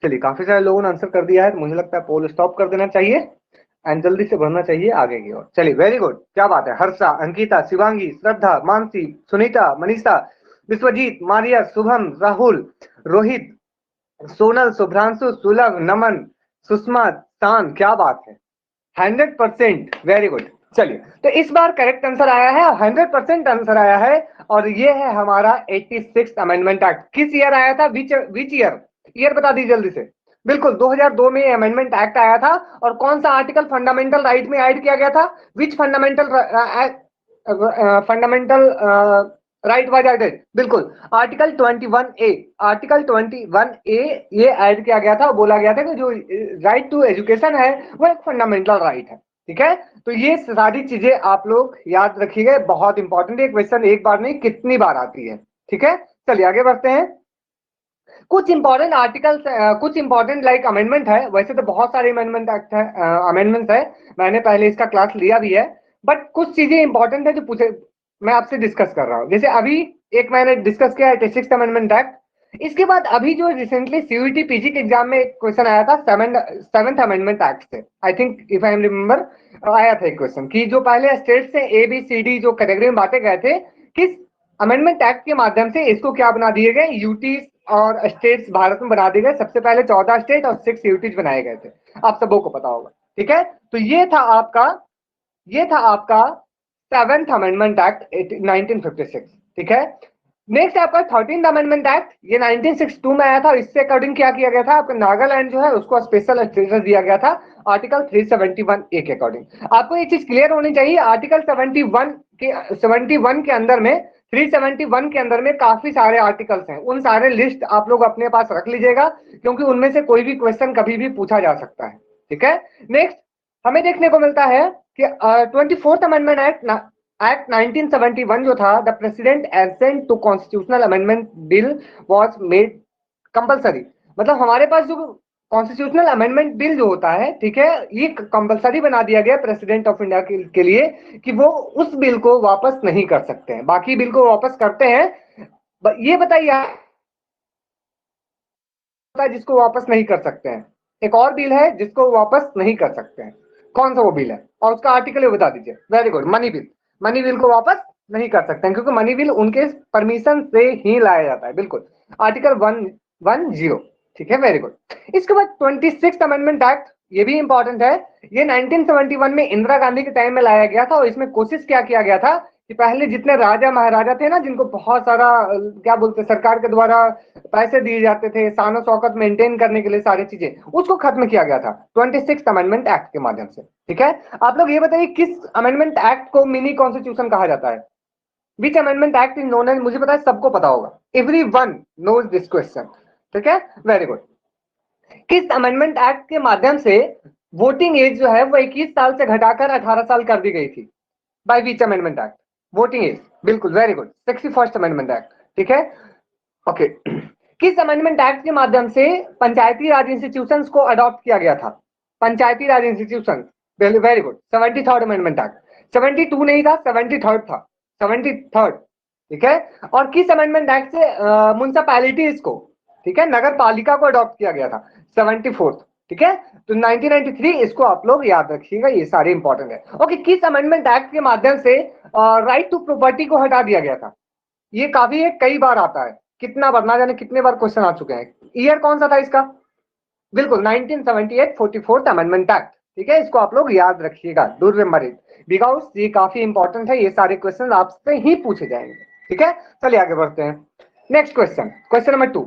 चलिए, काफी सारे लोगों ने आंसर कर दिया है, तो मुझे लगता है पोल स्टॉप कर देना चाहिए एंड जल्दी से बढ़ना चाहिए आगे की ओर। चलिए, वेरी गुड, क्या बात है। हर्षा, अंकिता, शिवांगी, श्रद्धा, मानसी, सुनीता, मनीषा, विश्वजीत, मारिया, शुभम, राहुल, रोहित, सोनल, शुभ्रांशु, सुलभ, नमन, सुषमा, शान, क्या बात है। 100%, वेरी गुड। चलिए, तो इस बार करेक्ट आंसर आया है, 100% आंसर आया है, और ये है हमारा 86 अमेंडमेंट एक्ट। किस ईयर आया था, विच ईयर, ईयर बता दीजिए जल्दी से। बिल्कुल, 2002 में अमेंडमेंट एक्ट आया था। और कौन सा आर्टिकल फंडामेंटल राइट में ऐड किया गया था, विच फंडामेंटल राइट वाज एडेड, बिल्कुल आर्टिकल 21A। आर्टिकल 21A ये ऐड किया गया था, बोला गया था कि जो राइट टू एजुकेशन है वो एक फंडामेंटल राइट है। ठीक है, तो ये सारी चीजें आप लोग याद रखिएगा, बहुत इंपॉर्टेंट है। क्वेश्चन एक बार नहीं कितनी बार आती है। ठीक है, चलिए आगे बढ़ते हैं। कुछ इंपॉर्टेंट आर्टिकल्स, कुछ इंपॉर्टेंट लाइक अमेंडमेंट है। वैसे तो बहुत सारे अमेंडमेंट एक्ट है, अमेंडमेंट्स है, मैंने पहले इसका क्लास लिया भी है, बट कुछ चीजें इंपॉर्टेंट है जो पूछे मैं आपसे डिस्कस कर रहा हूं। जैसे अभी एक मैंने डिस्कस किया है 86 अमेंडमेंट एक्ट। इसके बाद अभी जो रिसेंटली सीयूईटी पीजी के एग्जाम में एक क्वेश्चन आया था सेवेंथ अमेंडमेंट एक्ट से, I think if I am remember, आया था एक क्वेश्चन कि जो पहले स्टेट से ABCD जो कैटेगरी में बांटे गए थे, किस अमेंडमेंट एक्ट के माध्यम से इसको क्या बना दिए गए, यूटी और स्टेट्स भारत में बना दिए गए। सबसे पहले 14 स्टेट और 6 यूटीज बनाए गए थे, आप सबों को पता होगा। ठीक है, तो ये था आपका सेवेंथ अमेंडमेंट एक्ट 1956। ठीक है, नेक्स्ट है आपका 13th अमेंडमेंट एक्ट, ये 1962 में आया था। इससे अकॉर्डिंग क्या किया गया था, आपका नागालैंड जो है उसको स्पेशल स्टेटस दिया गया था, आर्टिकल 371A के अकॉर्डिंग। आपको ये चीज क्लियर होनी चाहिए, आर्टिकल 71 के अंदर में, 371 के अंदर में काफी सारे आर्टिकल्स हैं। उन सारे लिस्ट आप लोग अपने पास रख लीजिएगा, क्योंकि उनमें से कोई भी क्वेश्चन कभी भी पूछा जा सकता है। ठीक है, नेक्स्ट हमें देखने को मिलता है कि 24th अमेंडमेंट एक्ट 1971 जो था, the president assent to constitutional amendment bill was made compulsory. मतलब हमारे पास जो कॉन्स्टिट्यूशनल अमेंडमेंट बिल जो होता है, ठीक है, ये कंपलसरी बना दिया गया प्रेसिडेंट ऑफ इंडिया के लिए कि वो उस बिल को वापस नहीं कर सकते हैं, बाकी बिल को वापस करते हैं। ये बताइए जिसको वापस नहीं कर सकते हैं, एक और बिल है जिसको वापस नहीं कर सकते हैं, कौन सा वो बिल है, और उसका आर्टिकल ये बता दीजिए। Very good, money bill. Money bill को वापस नहीं कर सकते हैं, क्योंकि मनी बिल उनके परमिशन से ही लाया जाता है। बिल्कुल, आर्टिकल 110। ठीक है, वेरी गुड। इसके बाद 26th अमेंडमेंट एक्ट, ये भी इंपॉर्टेंट है। ये 1971 में इंदिरा गांधी के टाइम में लाया गया था, और इसमें कोशिश क्या किया गया था कि पहले जितने राजा महाराजा थे ना, जिनको बहुत सारा क्या बोलते सरकार के द्वारा पैसे दिए जाते थे शान शौकत मेंटेन करने के लिए, सारी चीजें, उसको खत्म किया गया था 26 अमेंडमेंट एक्ट के माध्यम से। ठीक है, आप लोग ये बताइए किस अमेंडमेंट एक्ट को मिनी कॉन्स्टिट्यूशन कहा जाता है, which amendment act is known as, मुझे पता है सबको पता होगा, every one knows this question. ठीक है, वेरी गुड। किस अमेंडमेंट एक्ट के माध्यम से वोटिंग एज जो है वो 21 साल से घटाकर 18 साल कर दी गई थी, by which amendment act, voting age, बिल्कुल very good, 61st amendment act. ठीक है, ओके। किस अमेंडमेंट एक्ट के माध्यम से पंचायती राज इंस्टीट्यूशंस को अडॉप्ट किया गया था, panchayati raj institution, very good, 73rd amendment act. 72 नहीं था, 73rd था, 73rd। ठीक है, और किस अमेंडमेंट एक्ट से म्युनिसिपैलिटीज को, ठीक है, नगर पालिका को अडॉप्ट किया गया था, 74th। ठीक है, तो 1993, इसको आप लोग याद रखिएगा, ये सारे इंपॉर्टेंट है। ओके, किस अमेंडमेंट एक्ट के माध्यम से राइट टू प्रॉपर्टी को हटा दिया गया था, ये काफी है, कई बार आता है, कितना बार ना जाने कितने बार क्वेश्चन आ चुके हैं। ईयर कौन सा था इसका, बिल्कुल 1978, 44th अमेंडमेंट एक्ट। ठीक है, इसको आप लोग याद रखिएगा, डू रिमेंबर इट, बिकॉज ये काफी इंपॉर्टेंट है, ये सारे क्वेश्चन आपसे ही पूछे जाएंगे। ठीक है, चलिए आगे बढ़ते हैं। Next question, question number 2।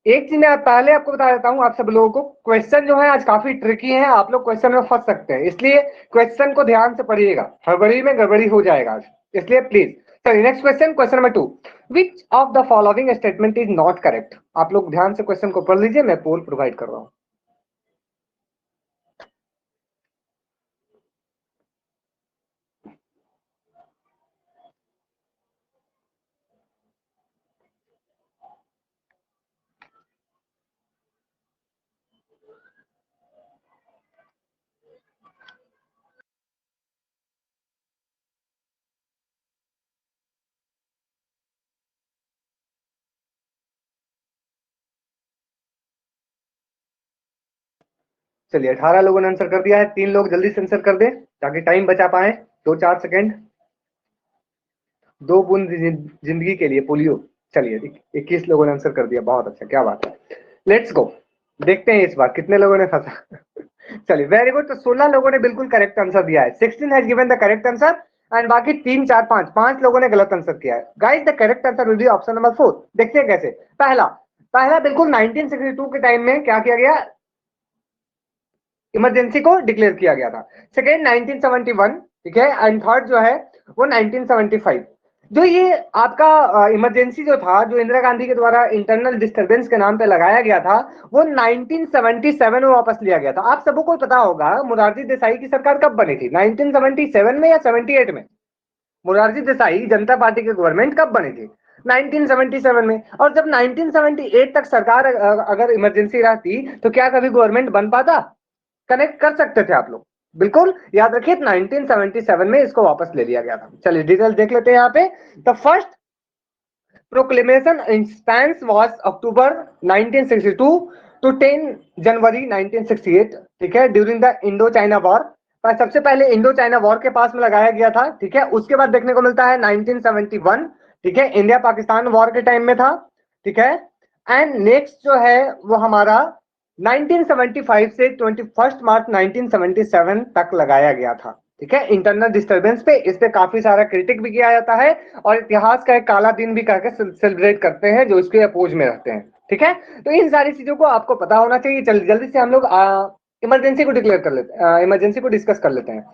एक चीज मैं पहले आपको बता देता हूं, आप सब लोगों को क्वेश्चन जो है आज काफी ट्रिकी है, आप लोग क्वेश्चन में फंस सकते हैं, इसलिए क्वेश्चन को ध्यान से पढ़िएगा, हड़बड़ी में गड़बड़ी हो जाएगा आज, इसलिए प्लीज। चलिए next question, question number 2। Which of the following statement is not correct, आप लोग ध्यान से क्वेश्चन को पढ़ लीजिए, मैं पोल प्रोवाइड कर रहा हूं। चलिए 18 लोगों ने आंसर कर दिया है, 3 लोग जल्दी से आंसर कर दें ताकि टाइम बचा पाए, 2-4 सेकेंड। 2 बूंद जिंदगी के लिए पोलियो। चलिए 21 लोगों ने आंसर कर दिया, बहुत अच्छा, क्या बात है। लेट्स गो, देखते हैं इस बार कितने लोगों ने फंसा। चलिए वेरी गुड, तो 16 लोगों ने बिल्कुल करेक्ट आंसर दिया है, 16 has given the correct answer and बाकी 3 4 5 लोगों ने गलत आंसर किया है। Guys the correct answer will be option number 4। देखते हैं कैसे। पहला पहला बिल्कुल 1962 के टाइम में क्या किया गया, इमरजेंसी को डिक्लेयर किया गया था। सेकेंड 1971, ठीक है, एंड थर्ड जो है वो 1975। जो ये आपका इमरजेंसी जो था, जो इंदिरा गांधी के द्वारा इंटरनल डिस्टरबेंस के नाम पे लगाया गया था, वो 1977 में वापस लिया गया था। आप सबको पता होगा मोरारजी देसाई की सरकार कब बनी थी, 1977 में या 78 में? मोरारजी देसाई जनता पार्टी की गवर्नमेंट कब बनी थी, 1977 में। और जब 1978 तक सरकार अगर इमरजेंसी रहती तो क्या कभी गवर्नमेंट बन पाता? कनेक्ट कर सकते थे आप लोग, बिल्कुल याद रखिए 1977 में इसको वापस ले लिया गया था। चलिए डिटेल देख लेते हैं यहाँ पे। The first proclamation instance was October 1962 to 10 January 1968, ठीक है, during the Indo China war. सबसे पहले इंडो चाइना वॉर के पास में लगाया गया था, ठीक है। उसके बाद देखने को मिलता है 1971, ठीक है, इंडिया पाकिस्तान वॉर के टाइम में था, ठीक है। एंड नेक्स्ट जो है वो हमारा 1975 से 21 मार्च 1977 तक लगाया गया था, ठीक है, इंटरनल डिस्टरबेंस पे। इस पे काफी सारा क्रिटिक भी किया जाता है और इतिहास का एक काला दिन भी करके सेलिब्रेट करते हैं जो इसके अपोज में रहते हैं, ठीक है। तो इन सारी चीजों को आपको पता होना चाहिए। जल्दी से हम लोग इमरजेंसी को डिक्लेयर कर लेते हैं, इमरजेंसी को डिस्कस कर लेते हैं।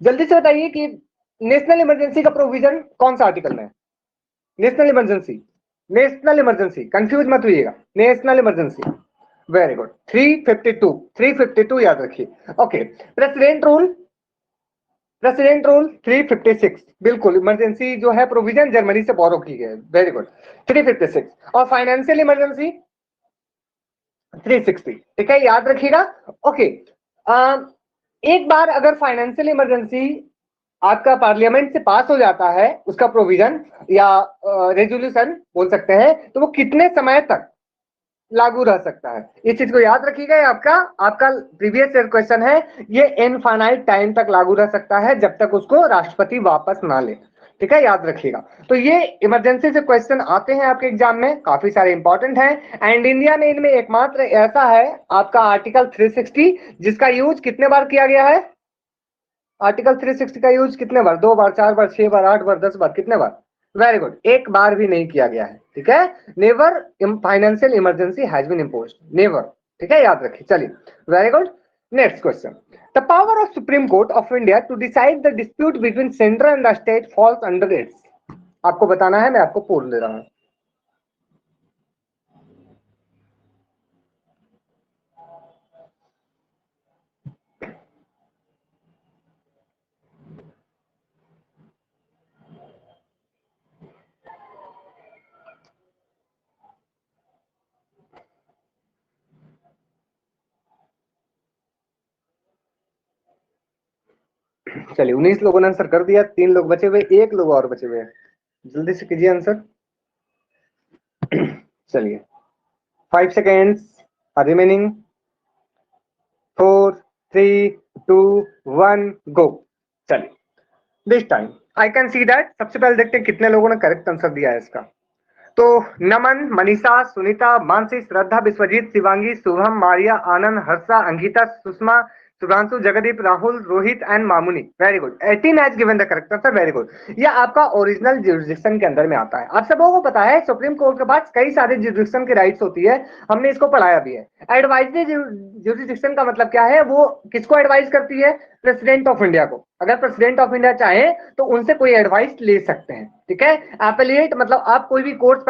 जल्दी से बताइए कि नेशनल इमरजेंसी का प्रोविजन कौन सा आर्टिकल में है? National emergency, national emergency, confuse मत होइएगा, नेशनल इमरजेंसी। वेरी गुड, 352, 352 याद रखिए। Okay, president rule, president rule 356, बिल्कुल इमरजेंसी जो है प्रोविजन जर्मनी से बोरो की गई। Very good, 356। और फाइनेंशियल इमरजेंसी 360, ठीक है, याद रखिएगा। ओके, एक बार अगर फाइनेंशियल इमरजेंसी आपका पार्लियामेंट से पास हो जाता है, उसका प्रोविजन या रेजोल्यूशन बोल सकते हैं, तो वो कितने समय तक लागू रह सकता है? इस चीज को याद रखिएगा। आपका आपका प्रीवियस ईयर क्वेश्चन है, ये इनफाइनाइट टाइम तक लागू रह सकता है जब तक उसको राष्ट्रपति वापस ना ले, ठीक है, याद रखिएगा। तो ये इमरजेंसी से क्वेश्चन आते हैं आपके एग्जाम में, काफी सारे इंपॉर्टेंट हैं। एंड इंडिया में इनमें एकमात्र ऐसा है आपका आर्टिकल 360, जिसका यूज कितने बार किया गया है? आर्टिकल 360 का यूज कितने बार? 2 बार, 4 बार, 6 बार, 8 बार, 10 बार, कितने बार? वेरी गुड, एक बार भी नहीं किया गया है, ठीक है। Never financial emergency has been imposed, never, ठीक है, याद रखिए। चलिए very good, next question. The power of Supreme Court of India to decide the dispute between central and the state falls under its. आपको बताना है, मैं आपको पूर्ण दे रहा हूं। चलिए 19 लोगों ने आंसर कर दिया, 3 लोग बचे हुए, 1 लोग और बचे हुए हैं, जल्दी से कीजिए आंसर। चलिए 5 सेकेंड्स आर रिमेनिंग, 4 3 2 1 गो। चलिए this time I can see that, सबसे पहले देखते हैं कितने लोगों ने करेक्ट आंसर दिया है इसका। तो Naman, Manisha, Sunita, Mansi, Shraddha, Vishwajeet, Shivangi, Shubham, Maria, Anand, Harsha, Ankita, Sushma, Sudhanshu, Jagdeep, Rahul, Rohit and Mamuni. Very good, 18 has given the correct answer, very good. ये आपका ओरिजिनल जुरिस्डिक्शन के अंदर में आता है। आप सबों को पता है सुप्रीम कोर्ट के पास कई सारे जुरिस्डिक्शन की राइट्स होती है, हमने इसको पढ़ाया भी है। एडवाइजरी जुरिस्डिक्शन का मतलब क्या है? वो किसको एडवाइज करती है? प्रेसिडेंट ऑफ इंडिया को। अगर प्रेसिडेंट ऑफ इंडिया चाहे तो उनसे कोई एडवाइस ले सकते हैं, ठीक है। एपेलेट मतलब आप कोई भी कोर्ट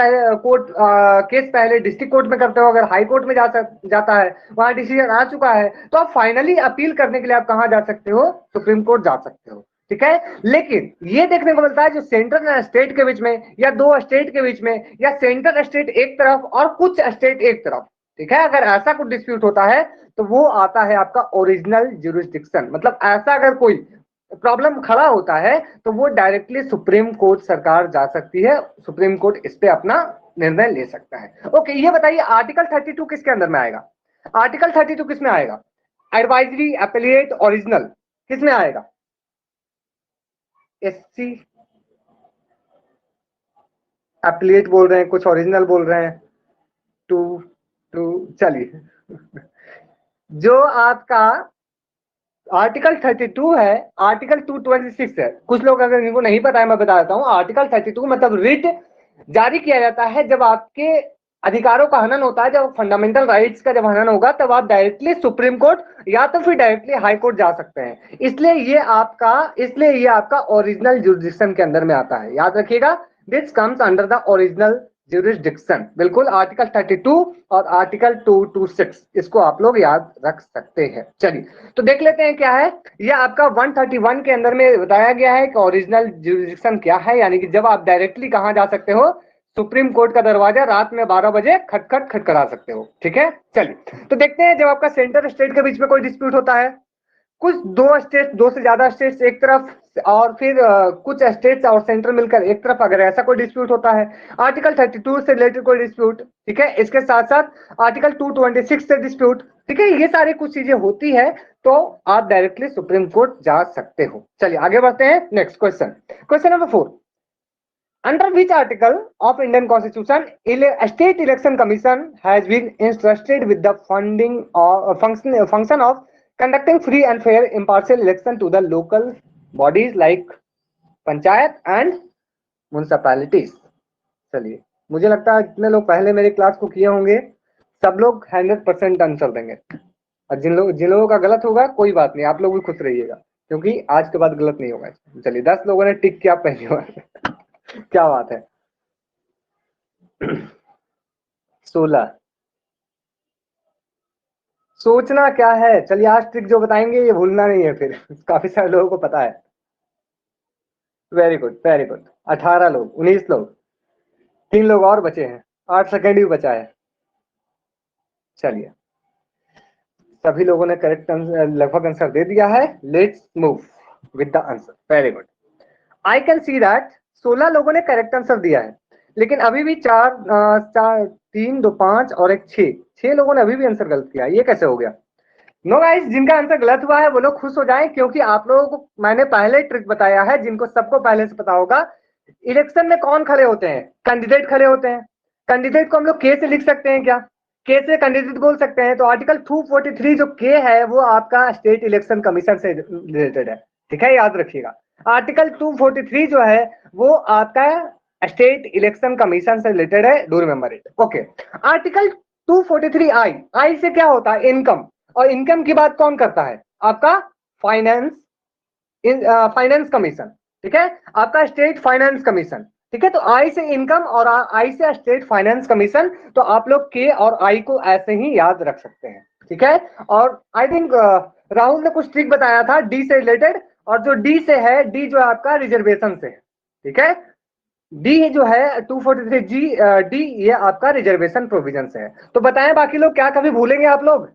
केस पहले डिस्ट्रिक्ट कोर्ट में करते हो, अगर हाई कोर्ट में जाता है, वहां डिसीजन आ चुका है, तो आप फाइनली अपील करने के लिए आप कहां जा सकते हो? सुप्रीम कोर्ट जा सकते हो, ठीक है। लेकिन ये देखने को मिलता है जो सेंट्रल एंड स्टेट के बीच में, या 2 स्टेट के बीच में, या सेंट्रल स्टेट एक तरफ और कुछ स्टेट एक तरफ, ठीक है, अगर ऐसा कुछ डिस्प्यूट होता है तो वो आता है आपका ओरिजिनल ज्यूरिसडिक्शन। मतलब ऐसा अगर कोई प्रॉब्लम खड़ा होता है तो वो डायरेक्टली सुप्रीम कोर्ट सरकार जा सकती है, सुप्रीम कोर्ट इस पे अपना निर्णय ले सकता है। ओके, ये बताइए आर्टिकल 32 किसके अंदर में आएगा? आर्टिकल 32 किस में आएगा? एडवाइजरी, एपिलिएट, ओरिजिनल, किस में आएगा? एससी, एपिलिएट बोल रहे हैं, कुछ ओरिजिनल बोल रहे हैं। टू टू चलिए जो आपका आर्टिकल 32 है, आर्टिकल 226 है। कुछ लोग अगर इनको नहीं पता है मैं बता देता हूँ। आर्टिकल 32 मतलब रिट जारी किया जाता है जब आपके अधिकारों का हनन होता है, जब फंडामेंटल राइट्स का जब हनन होगा तब आप डायरेक्टली सुप्रीम कोर्ट या तो फिर डायरेक्टली हाई कोर्ट जा सकते हैं। इसलिए ये आपका ओरिजिनल जुरिडिक्शन के अंदर में आता है, याद रखिएगा। This comes under the original jurisdiction, बिल्कुल आर्टिकल 32 और आर्टिकल 226, इसको आप लोग याद रख सकते हैं। चलिए तो देख लेते हैं क्या है। यह आपका 131 के अंदर में बताया गया है कि ओरिजिनल जुरिडिक्शन क्या है, यानी कि जब आप डायरेक्टली कहां जा सकते हो, सुप्रीम कोर्ट का दरवाजा रात में 12 बजे खटखट खटखटा सकते हो। ठीक है, चलिए तो देखते हैं जब आपका सेंटर स्टेट के बीच में कोई डिस्प्यूट होता है, कुछ दो से ज्यादा स्टेट्स एक तरफ और फिर कुछ स्टेट्स और सेंटर मिलकर एक तरफ, अगर ऐसा कोई डिस्प्यूट होता है, आर्टिकल 32 से रिलेटेड कोई डिस्प्यूट, ठीक है, इसके साथ साथ आर्टिकल 226 से डिस्प्यूट, ठीक है, ये सारी कुछ चीजें होती है तो आप डायरेक्टली सुप्रीम कोर्ट जा सकते हो। चलिए आगे बढ़ते हैं। Next question, question number 4, under which article of Indian Constitution State Election Commission has been entrusted with the funding or function of conducting free and fair impartial election to the local bodies like panchayat and municipalities? चलिए मुझे लगता है जितने लोग पहले मेरी class को किए होंगे सब लोग 100% आंसर देंगे, और जिन लोगों का गलत होगा कोई बात नहीं, आप लोग भी खुश रहिएगा क्योंकि आज के बाद गलत नहीं होगा। चलिए 10 लोगों ने टिक किया पहली बार क्या बात है। 16, सोचना क्या है। चलिए आज ट्रिक जो बताएंगे ये भूलना नहीं है फिर काफी सारे लोगों को पता है। Very good very good. 18 लोग, 19 लोग, 3 लोग और बचे हैं, 8 सेकेंड भी बचा है। चलिए सभी लोगों ने करेक्ट लगभग आंसर दे दिया है। Let's move with the answer. Very good. I can see that 16 लोगों ने करेक्ट आंसर दिया है, लेकिन अभी भी 3 2 5 और एक 6 लोगों ने अभी भी आंसर गलत किया। ये कैसे हो गया? नो गाइस, जिनका आंसर गलत हुआ है वो लोग खुश हो जाएं, क्योंकि आप लोगों को मैंने पहले ट्रिक बताया है जिनको सबको पहले से पता होगा। इलेक्शन में कौन खड़े होते हैं? कैंडिडेट खड़े होते हैं। कैंडिडेट को हम लोग के से लिख सकते हैं क्या? के से कैंडिडेट बोल सकते हैं। तो आर्टिकल 243 जो के है वो आपका स्टेट इलेक्शन कमीशन से रिलेटेड है, ठीक है, याद रखिएगा। आर्टिकल 243 जो है वो आपका स्टेट इलेक्शन कमीशन से रिलेटेड है, do remember it. Okay, article 243 आई से क्या होता है? इनकम, और इनकम की बात कौन करता है? आपका फाइनेंस कमीशन, ठीक है, आपका स्टेट फाइनेंस कमीशन, ठीक है। तो आई से इनकम और आई से स्टेट फाइनेंस कमीशन, तो आप लोग के और आई को ऐसे ही याद रख सकते हैं, ठीक है। और आई थिंक राहुल ने कुछ ट्रिक बताया था डी से रिलेटेड, और जो डी से है, डी जो आपका रिजर्वेशन से है, ठीक है। डी जो है 243 डी ये आपका रिजर्वेशन प्रोविजन से है। तो बताएं बाकी लोग, क्या कभी भूलेंगे आप लोग?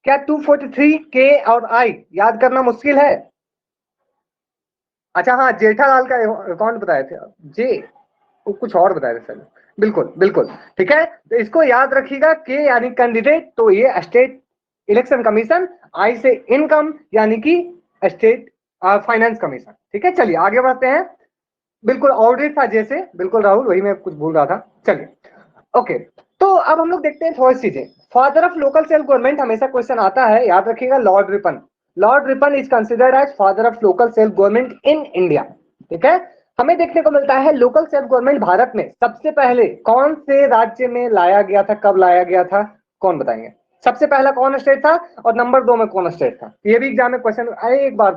क्या 243 के और आई याद करना मुश्किल है? अच्छा हाँ, जेठालाल का अकाउंट बताए थे आप, जे वो कुछ और बताए थे सर। बिल्कुल बिल्कुल, ठीक है। तो इसको याद रखिएगा, के यानी कैंडिडेट, तो ये स्टेट इलेक्शन कमीशन, आई से इनकम यानी कि स्टेट फाइनेंस कमीशन, ठीक है। चलिए आगे बढ़ते हैं। बिल्कुल ऑडिट था जैसे, बिल्कुल राहुल, वही मैं कुछ भूल रहा था। चलिए ओके, तो अब हम लोग देखते हैं थोड़ी चीजें। Father of local self government हमेशा क्वेश्चन आता है, याद रखिएगा, Lord Ripon. Lord Ripon is considered as father of local self government in India, ठीक है। हमें देखने को मिलता है लोकल सेल्फ गवर्नमेंट भारत में सबसे पहले कौन से राज्य में लाया गया था, कब लाया गया था, कौन बताएंगे? सबसे पहला कौन स्टेट था और नंबर 2 में कौन स्टेट था? ये भी एग्जाम में क्वेश्चन। अरे एक बार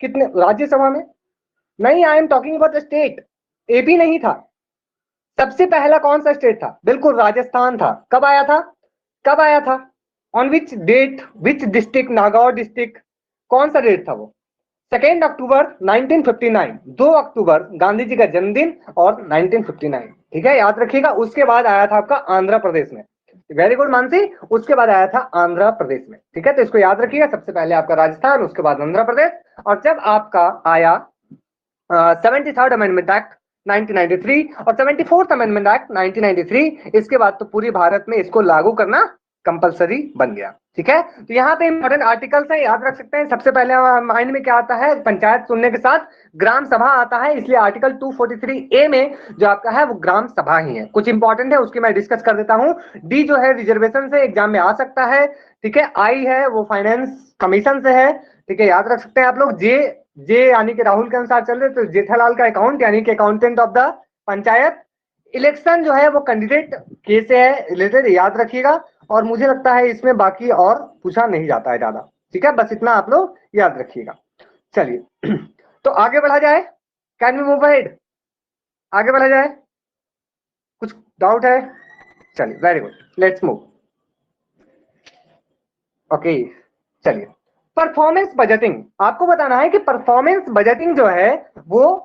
कितने राज्यसभा में नहीं, I am talking about state, AP नहीं था। सबसे पहला कौन सा स्टेट था? बिल्कुल राजस्थान था। कब आया था? कब आया था? On which date, which district? Nagaur district. कौन सा डेट था वो? 2 अक्टूबर 1959, 2 अक्टूबर गांधी जी का जन्मदिन और 1959, ठीक है, याद रखिएगा। उसके बाद आया था आपका आंध्र प्रदेश में। वेरी गुड मानसी, उसके बाद आया था आंध्र प्रदेश में, ठीक है। तो इसको याद रखिएगा, सबसे पहले आपका राजस्थान, उसके बाद आंध्र प्रदेश, और जब आपका आया 73rd अमेंडमेंट एक्ट 1993 और 74th अमेंडमेंट एक्ट 1993, इसके बाद तो पूरी भारत में इसको लागू करना कंपलसरी बन गया। ठीक है, तो यहाँ पे इंपॉर्टेंट आर्टिकल्स है, याद रख सकते हैं। सबसे पहले माइंड में क्या आता है, पंचायत सुनने के साथ ग्राम सभा आता है, इसलिए आर्टिकल 243A में जो आपका है वो ग्राम सभा ही है। कुछ इंपॉर्टेंट है उसकी मैं डिस्कस कर देता हूं। डी जो है रिजर्वेशन से एग्जाम में आ सकता है। ठीक है, आई है वो फाइनेंस कमीशन से है। ठीक है, याद रख सकते हैं आप लोग। जे जे यानी कि राहुल के अनुसार चल रहे तो जेठालाल का अकाउंट यानी कि accountant of the panchayat. Election जो है वो कैंडिडेट के से है रिलेटेड, याद रखिएगा। और मुझे लगता है इसमें बाकी और पूछा नहीं जाता है ज्यादा। ठीक है, बस इतना आप लोग याद रखिएगा। चलिए तो आगे बढ़ा जाए। कैन वी मूव अहेड, आगे बढ़ा जाए। कुछ डाउट है? चलिए, very good, let's move. Okay, चलिए। परफॉर्मेंस बजटिंग, आपको बताना है कि परफॉर्मेंस बजटिंग जो है वो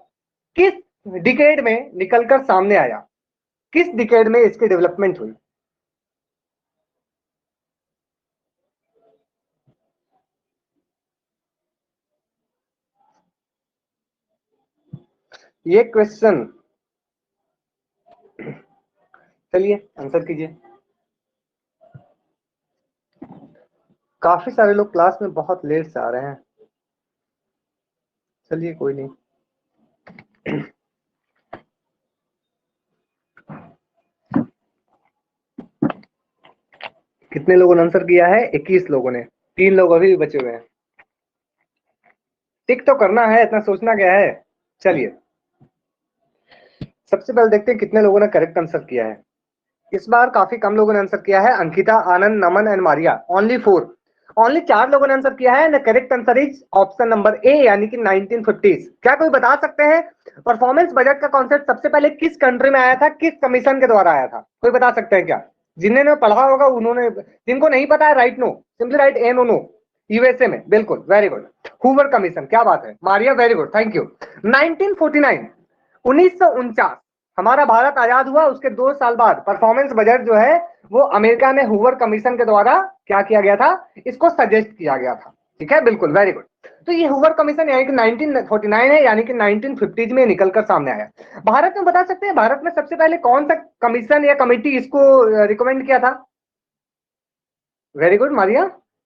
किस डिकेड में निकलकर सामने आया, किस डिकेड में इसकी डेवलपमेंट हुई। ये क्वेश्चन, चलिए आंसर कीजिए। काफी सारे लोग क्लास में बहुत लेट से आ रहे हैं। चलिए कोई नहीं। कितने लोगों ने आंसर किया है? 21 लोगों ने। 3 लोग अभी भी बचे हुए हैं। टिक तो करना है, इतना सोचना क्या है। चलिए सबसे पहले देखते हैं कितने लोगों ने करेक्ट आंसर किया है। इस बार काफी कम लोगों ने आंसर किया है। अंकिता, आनंद, नमन एंड मारिया, ओनली 4, ओनली 4 लोगों ने आंसर किया है। The correct answer is option number A यानी कि 1950s। क्या कोई बता सकते हैं परफॉर्मेंस बजट का कॉन्सेप्ट सबसे पहले किस कंट्री में आया था, किस कमीशन के द्वारा आया था? कोई बता सकते हैं क्या? जिन्होंने पढ़ा होगा उन्होंने, जिनको नहीं पता है राइट नो, सिंपली राइट ए नो नो। यूएसए में, बिल्कुल, वेरी गुड, हूवर कमीशन, क्या बात है Maria, very good, thank you. 1949, 1949 हमारा भारत आजाद हुआ, उसके 2 साल बाद परफॉर्मेंस बजट जो है वो अमेरिका में हूवर कमीशन के द्वारा क्या किया गया था, इसको सजेस्ट किया गया था। ठीक है, बिल्कुल, वेरी गुड। तो ये हूवर कमीशन यानी कि 1949 है, यानी कि 1950s में निकलकर सामने आया। भारत में बता सकते हैं भारत में सबसे पहले कौन सा कमीशन या कमेटी इसको रिकमेंड किया था? Very good Maria.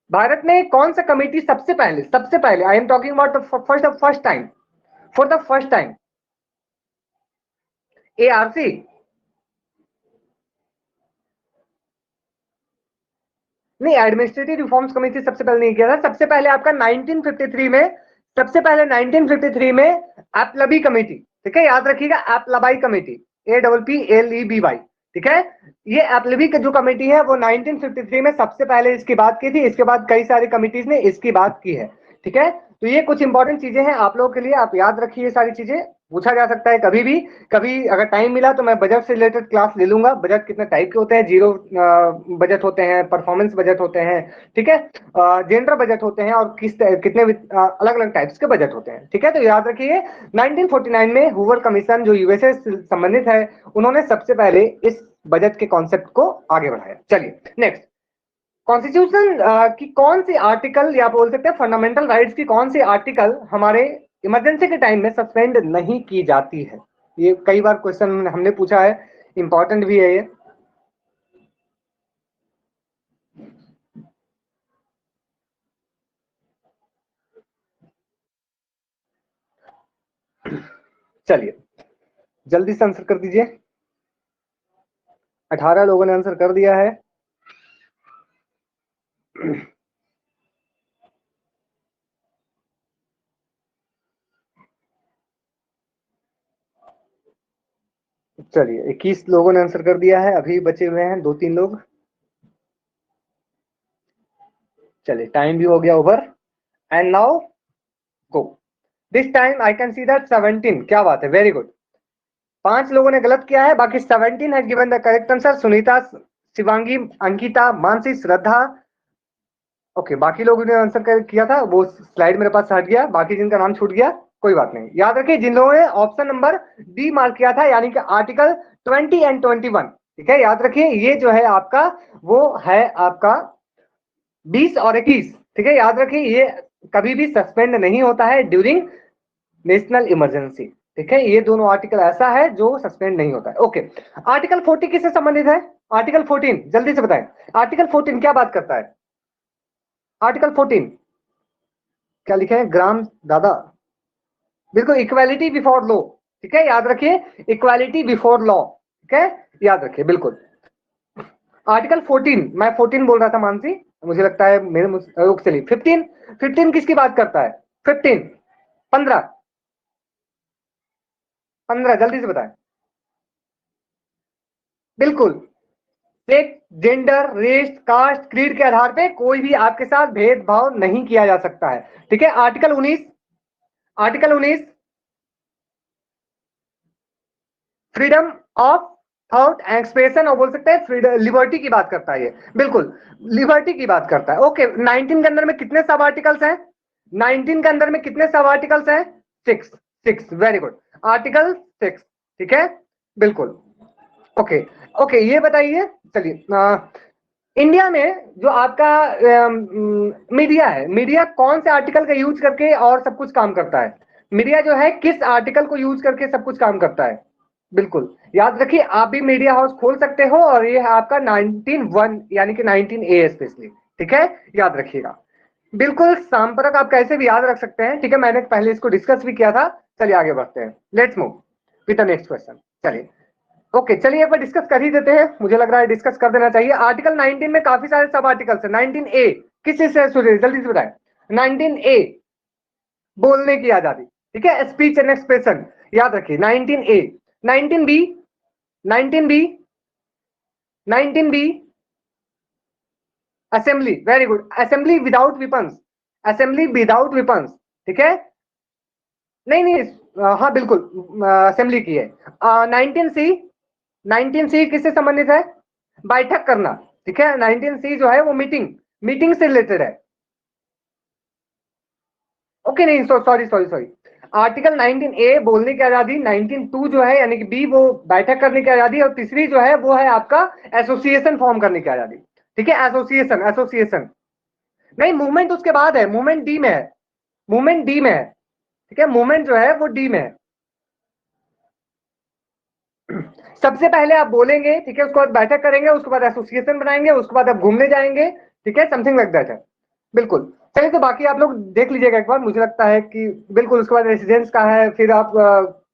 भारत में कौन सा कमेटी सबसे पहले I am talking about first time, for the first time? ARC? नहीं, एडमिनिस्ट्रेटिव रिफॉर्म्स कमेटी सबसे पहले नहीं किया था। सबसे पहले आपका 1953 में, सबसे पहले 1953 में एपलबी कमेटी, ठीक है, याद रखिएगा, एपलबाई कमेटी, APPLEBY। ठीक है, ये एपलबी की जो कमेटी है वो 1953 में सबसे पहले इसकी बात की थी। इसके बाद कई सारी कमिटीज ने इसकी बात की है। ठीक है, तो ये कुछ इंपॉर्टेंट चीजें हैं आप लोगों के लिए, आप याद रखिए सारी चीजें। पूछा जा सकता है कभी भी, कभी अगर टाइम मिला तो मैं बजट से रिलेटेड क्लास ले लूंगा। बजट कितने टाइप के होते हैं, जीरो बजट होते हैं, परफॉर्मेंस बजट होते हैं, ठीक है, जनरल बजट होते हैं, और कितने अलग अलग टाइप्स के बजट होते हैं। ठीक है, तो याद रखिए 1949 में हूवर कमीशन जो यूएसए से संबंधित है, उन्होंने सबसे पहले इस बजट के कॉन्सेप्ट को आगे बढ़ाया। चलिए नेक्स्ट, कॉन्स्टिट्यूशन की कौन सी आर्टिकल, या बोल सकते हैं फंडामेंटल राइट्स की कौन सी आर्टिकल हमारे इमरजेंसी के टाइम में सस्पेंड नहीं की जाती है? ये कई बार क्वेश्चन हमने पूछा है, इंपॉर्टेंट भी है ये। चलिए जल्दी से आंसर कर दीजिए। 18 लोगों ने आंसर कर दिया है। चलिए 21 लोगों ने आंसर कर दिया है, अभी बचे हुए हैं 2-3 लोग। चलिए टाइम भी हो गया over, and now go. This time I can see that 17, क्या बात है, वेरी गुड। 5 लोगों ने गलत किया है, बाकी 17 है given the correct answer. Sunita, Shivangi, Ankita, Mansi, Shraddha. Okay, बाकी लोगों ने आंसर किया था, वो स्लाइड मेरे पास हट गया, बाकी जिनका नाम छूट गया कोई बात नहीं। याद रखिए जिन लोगों ने ऑप्शन नंबर डी मार्क किया था, यानी कि आर्टिकल 20 एंड 21, ठीक है, याद रखिए ये जो है आपका वो है आपका 20 और 21। ठीक है, याद रखिए ये कभी भी सस्पेंड नहीं होता है ड्यूरिंग नेशनल इमरजेंसी। ठीक है, ये दोनों आर्टिकल ऐसा है जो सस्पेंड नहीं होता है। ओके, आर्टिकल 40 किससे संबंधित है? आर्टिकल 14 जल्दी से बताएं, आर्टिकल 14 क्या बात करता है? आर्टिकल 14 क्या लिखे हैं ग्राम दादा? बिल्कुल, इक्वालिटी बिफोर लॉ, ठीक है, याद रखिए, इक्वालिटी बिफोर लॉ, ठीक है, याद रखिए बिल्कुल। आर्टिकल 14, मैं 14 बोल रहा था मानसी, मुझे लगता है मेरे चलिए 15, 15 किसकी बात करता है? 15, 15, 15 जल्दी से बताएं। बिल्कुल, sex, gender, race, caste, creed के आधार पे कोई भी आपके साथ भेदभाव नहीं किया जा सकता है, ठीक है। Article 19, article 19 freedom of thought and expression, और बोल सकते हैं फ्रीडम, लिबर्टी की बात करता है ये, बिल्कुल लिबर्टी की बात करता है। ओके, 19 के अंदर में कितने सब आर्टिकल्स हैं? 19 के अंदर में कितने सब आर्टिकल्स हैं? 6, 6, वेरी गुड, आर्टिकल 6, ठीक है, बिल्कुल। ओके, ओके, ये बताइए, चलिए इंडिया में जो आपका मीडिया है, मीडिया कौन से आर्टिकल का यूज करके और सब कुछ काम करता है? मीडिया जो है किस आर्टिकल को यूज करके सब कुछ काम करता है? बिल्कुल, याद रखिए, आप भी मीडिया हाउस खोल सकते हो, और ये है आपका 19(1) यानी कि 19A स्पेशली, ठीक है, याद रखिएगा। बिल्कुल, सांप्रक आप कैसे भी याद रख सकते हैं, ठीक है, मैंने पहले इसको डिस्कस भी किया था। चलिए आगे बढ़ते हैं, let's move with the next question. चलिए, ओके, चलिए एक बार डिस्कस कर ही देते हैं, मुझे लग रहा है डिस्कस कर देना चाहिए। आर्टिकल 19 में काफी सारे सब आर्टिकल्स है। 19A किस चीज से सूर्य, जल्दी से बताएं। 19A बोलने की आजादी, ठीक है, स्पीच एंड एक्सप्रेशन, याद रखिए 19A। 19B, 19B, 19B assembly, very good, assembly without weapons, assembly without weapons, ठीक है, नहीं नहीं, हाँ बिल्कुल, असेंबली की है। 19C, 19C किससे संबंधित है? बैठक करना, ठीक है, 19C जो है वो मीटिंग, मीटिंग से रिलेटेड है। ओके, नहीं, sorry sorry sorry, article 19A बोलने की आजादी, 19(2) जो है यानी कि बी, वो बैठक करने की आजादी, और तीसरी जो है वो है आपका एसोसिएशन फॉर्म करने की आजादी, ठीक है, एसोसिएशन, एसोसिएशन नहीं, मूवमेंट उसके बाद है, मूवमेंट डी में है, मूवमेंट डी में है, ठीक है, मूवमेंट जो है वो डी में है। सबसे पहले आप बोलेंगे, ठीक है, उसके बाद बैठक करेंगे, उसके बाद एसोसिएशन बनाएंगे, उसके बाद आप घूमने जाएंगे, ठीक है, समथिंग लाइक दैट है, बिल्कुल। चलिए, तो बाकी आप लोग देख लीजिएगा एक बार, मुझे लगता है कि बिल्कुल, उसके बाद रेसिडेंस का है, फिर आप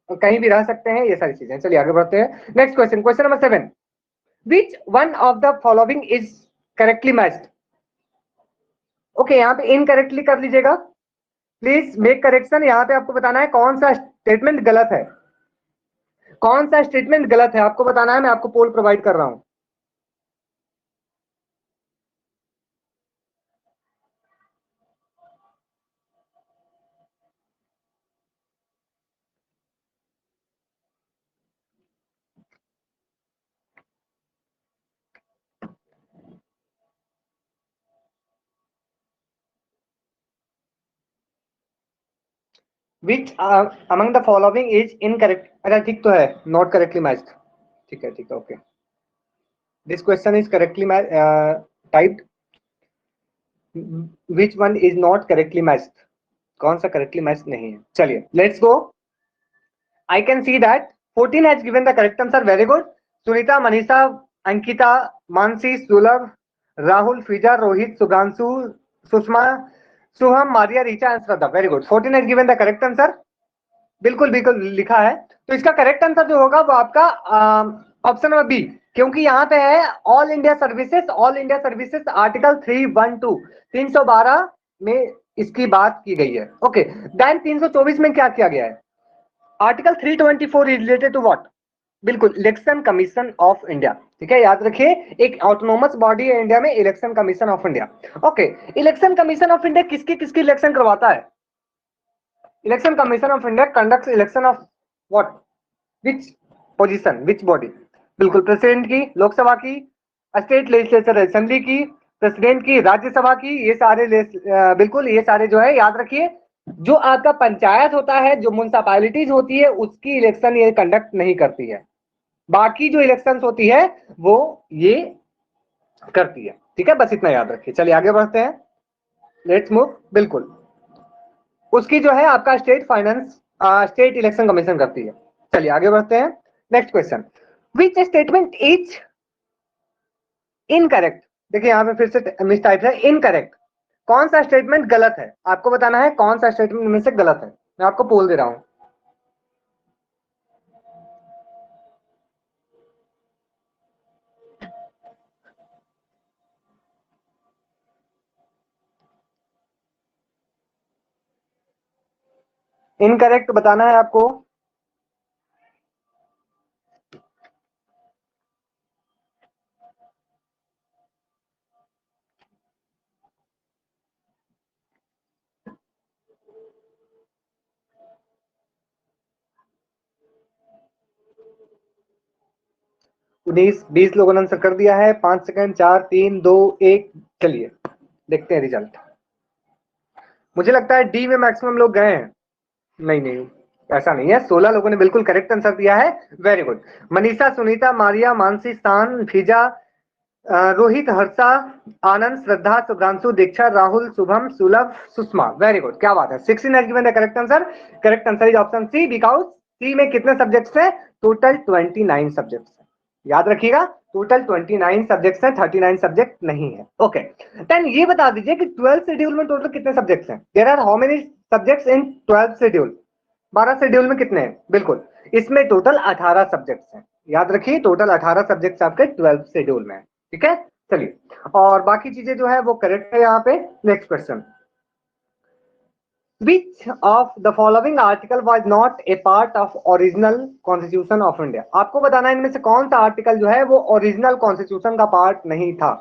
कहीं भी रह सकते हैं, ये सारी चीजें। चलिए आगे बढ़ते हैं, next question, question number 7, which one of the following is correctly matched? Okay, यहाँ पे इनकरेक्टली कर लीजिएगा, प्लीज मेक करेक्शन, यहाँ पे आपको बताना है कौन सा स्टेटमेंट गलत है, कौन सा स्टेटमेंट गलत है आपको बताना है, मैं आपको पोल प्रोवाइड कर रहा हूं। Which among the following is incorrect, अच्छा ठीक तो है, नॉट करेक्टली मैच्ड, ठीक है, ठीक है, okay, this question is correctly typed, which one is not correctly matched, कौन सा करेक्टली मैच नहीं है? चलिए let's go, I can see that 14 has given the correct answer, very good, Sunita, Manisha, Ankita, Mansi, Sulabh, Rahul, Fiza, Rohit, Suganshu, Sushma, Shubham, Maria, Richa and Shraddha, very good, 14 has given the correct answer, बिल्कुल बिल्कुल लिखा है। तो इसका करेक्ट आंसर जो होगा वो आपका ऑप्शन नंबर बी, क्योंकि यहाँ पे है all India services, all India services article 312, 312 में इसकी बात की गई है। ओके, देन 324 में क्या किया गया है? Article 324 is related to what? बिल्कुल, इलेक्शन कमीशन ऑफ इंडिया, ठीक है, याद रखिए, एक ऑटोनोमस बॉडी है इंडिया में, election commission of India. Okay, election commission of India किसकी किसकी इलेक्शन करवाता है? Election commission of India conducts election of what, which position, which body? बिल्कुल, प्रेसिडेंट की, लोकसभा की, स्टेट लेजिस्लेचर असेंबली की, प्रेसिडेंट की, राज्यसभा की, ये सारे बिल्कुल, ये सारे जो है याद रखिए, जो आपका पंचायत होता है, जो म्युनिसिपैलिटीज होती है, उसकी इलेक्शन ये कंडक्ट नहीं करती है, बाकी जो इलेक्शन होती है वो ये करती है, ठीक है, बस इतना याद रखिए। चलिए आगे बढ़ते हैं, लेट्स मूव, बिल्कुल, उसकी जो है आपका state finance, state election commission करती है। चलिए आगे बढ़ते हैं, next question, which statement is incorrect, देखिए यहाँ पे फिर से मिस टाइप है, इनकरेक्ट। कौन सा स्टेटमेंट गलत है, आपको बताना है कौन सा स्टेटमेंट में से गलत है। मैं आपको पोल दे रहा हूं। इनकरेक्ट बताना है आपको। उन्नीस 20 लोगों ने आंसर कर दिया है। 5 सेकंड, 4 3 2 1, चलिए देखते हैं रिजल्ट। मुझे लगता है डी में मैक्सिमम लोग गए हैं। नहीं नहीं, ऐसा नहीं है, 16 लोगों ने बिल्कुल करेक्ट आंसर दिया है। Very good. Manisha, Sunita, Maria, Mansi, स्थान, फिजा, रोहित, हर्षा, आनंद, श्रद्धा, शुभ्रांशु, दीक्षा, राहुल, शुभम, सुलभ, सुषमा। वेरी गुड, क्या बात है। 16 has given the correct answer. Correct answer is option C, because C में कितने सब्जेक्ट्स हैं? टोटल 29 सब्जेक्ट्स हैं। याद रखिएगा, टोटल 29 सब्जेक्ट्स हैं, 39 सब्जेक्ट नहीं है। ओके, देन ये बता दीजिए कि 12th शेड्यूल में टोटल कितने सब्जेक्ट्स हैं? There are how many subjects in 12th schedule? 12 schedule में कितने हैं? बिल्कुल, इसमें टोटल 18 सब्जेक्ट्स हैं। याद रखिए, टोटल 18 सब्जेक्ट्स आपके 12th शेड्यूल में है। ठीक है, चलिए, और बाकी चीजें जो है वो करेक्ट है यहाँ पे। Next question, which of the following article was not a part of original constitution of India? आपको बताना है इनमें से कौन सा आर्टिकल जो है वो ओरिजिनल कॉन्स्टिट्यूशन का पार्ट नहीं था।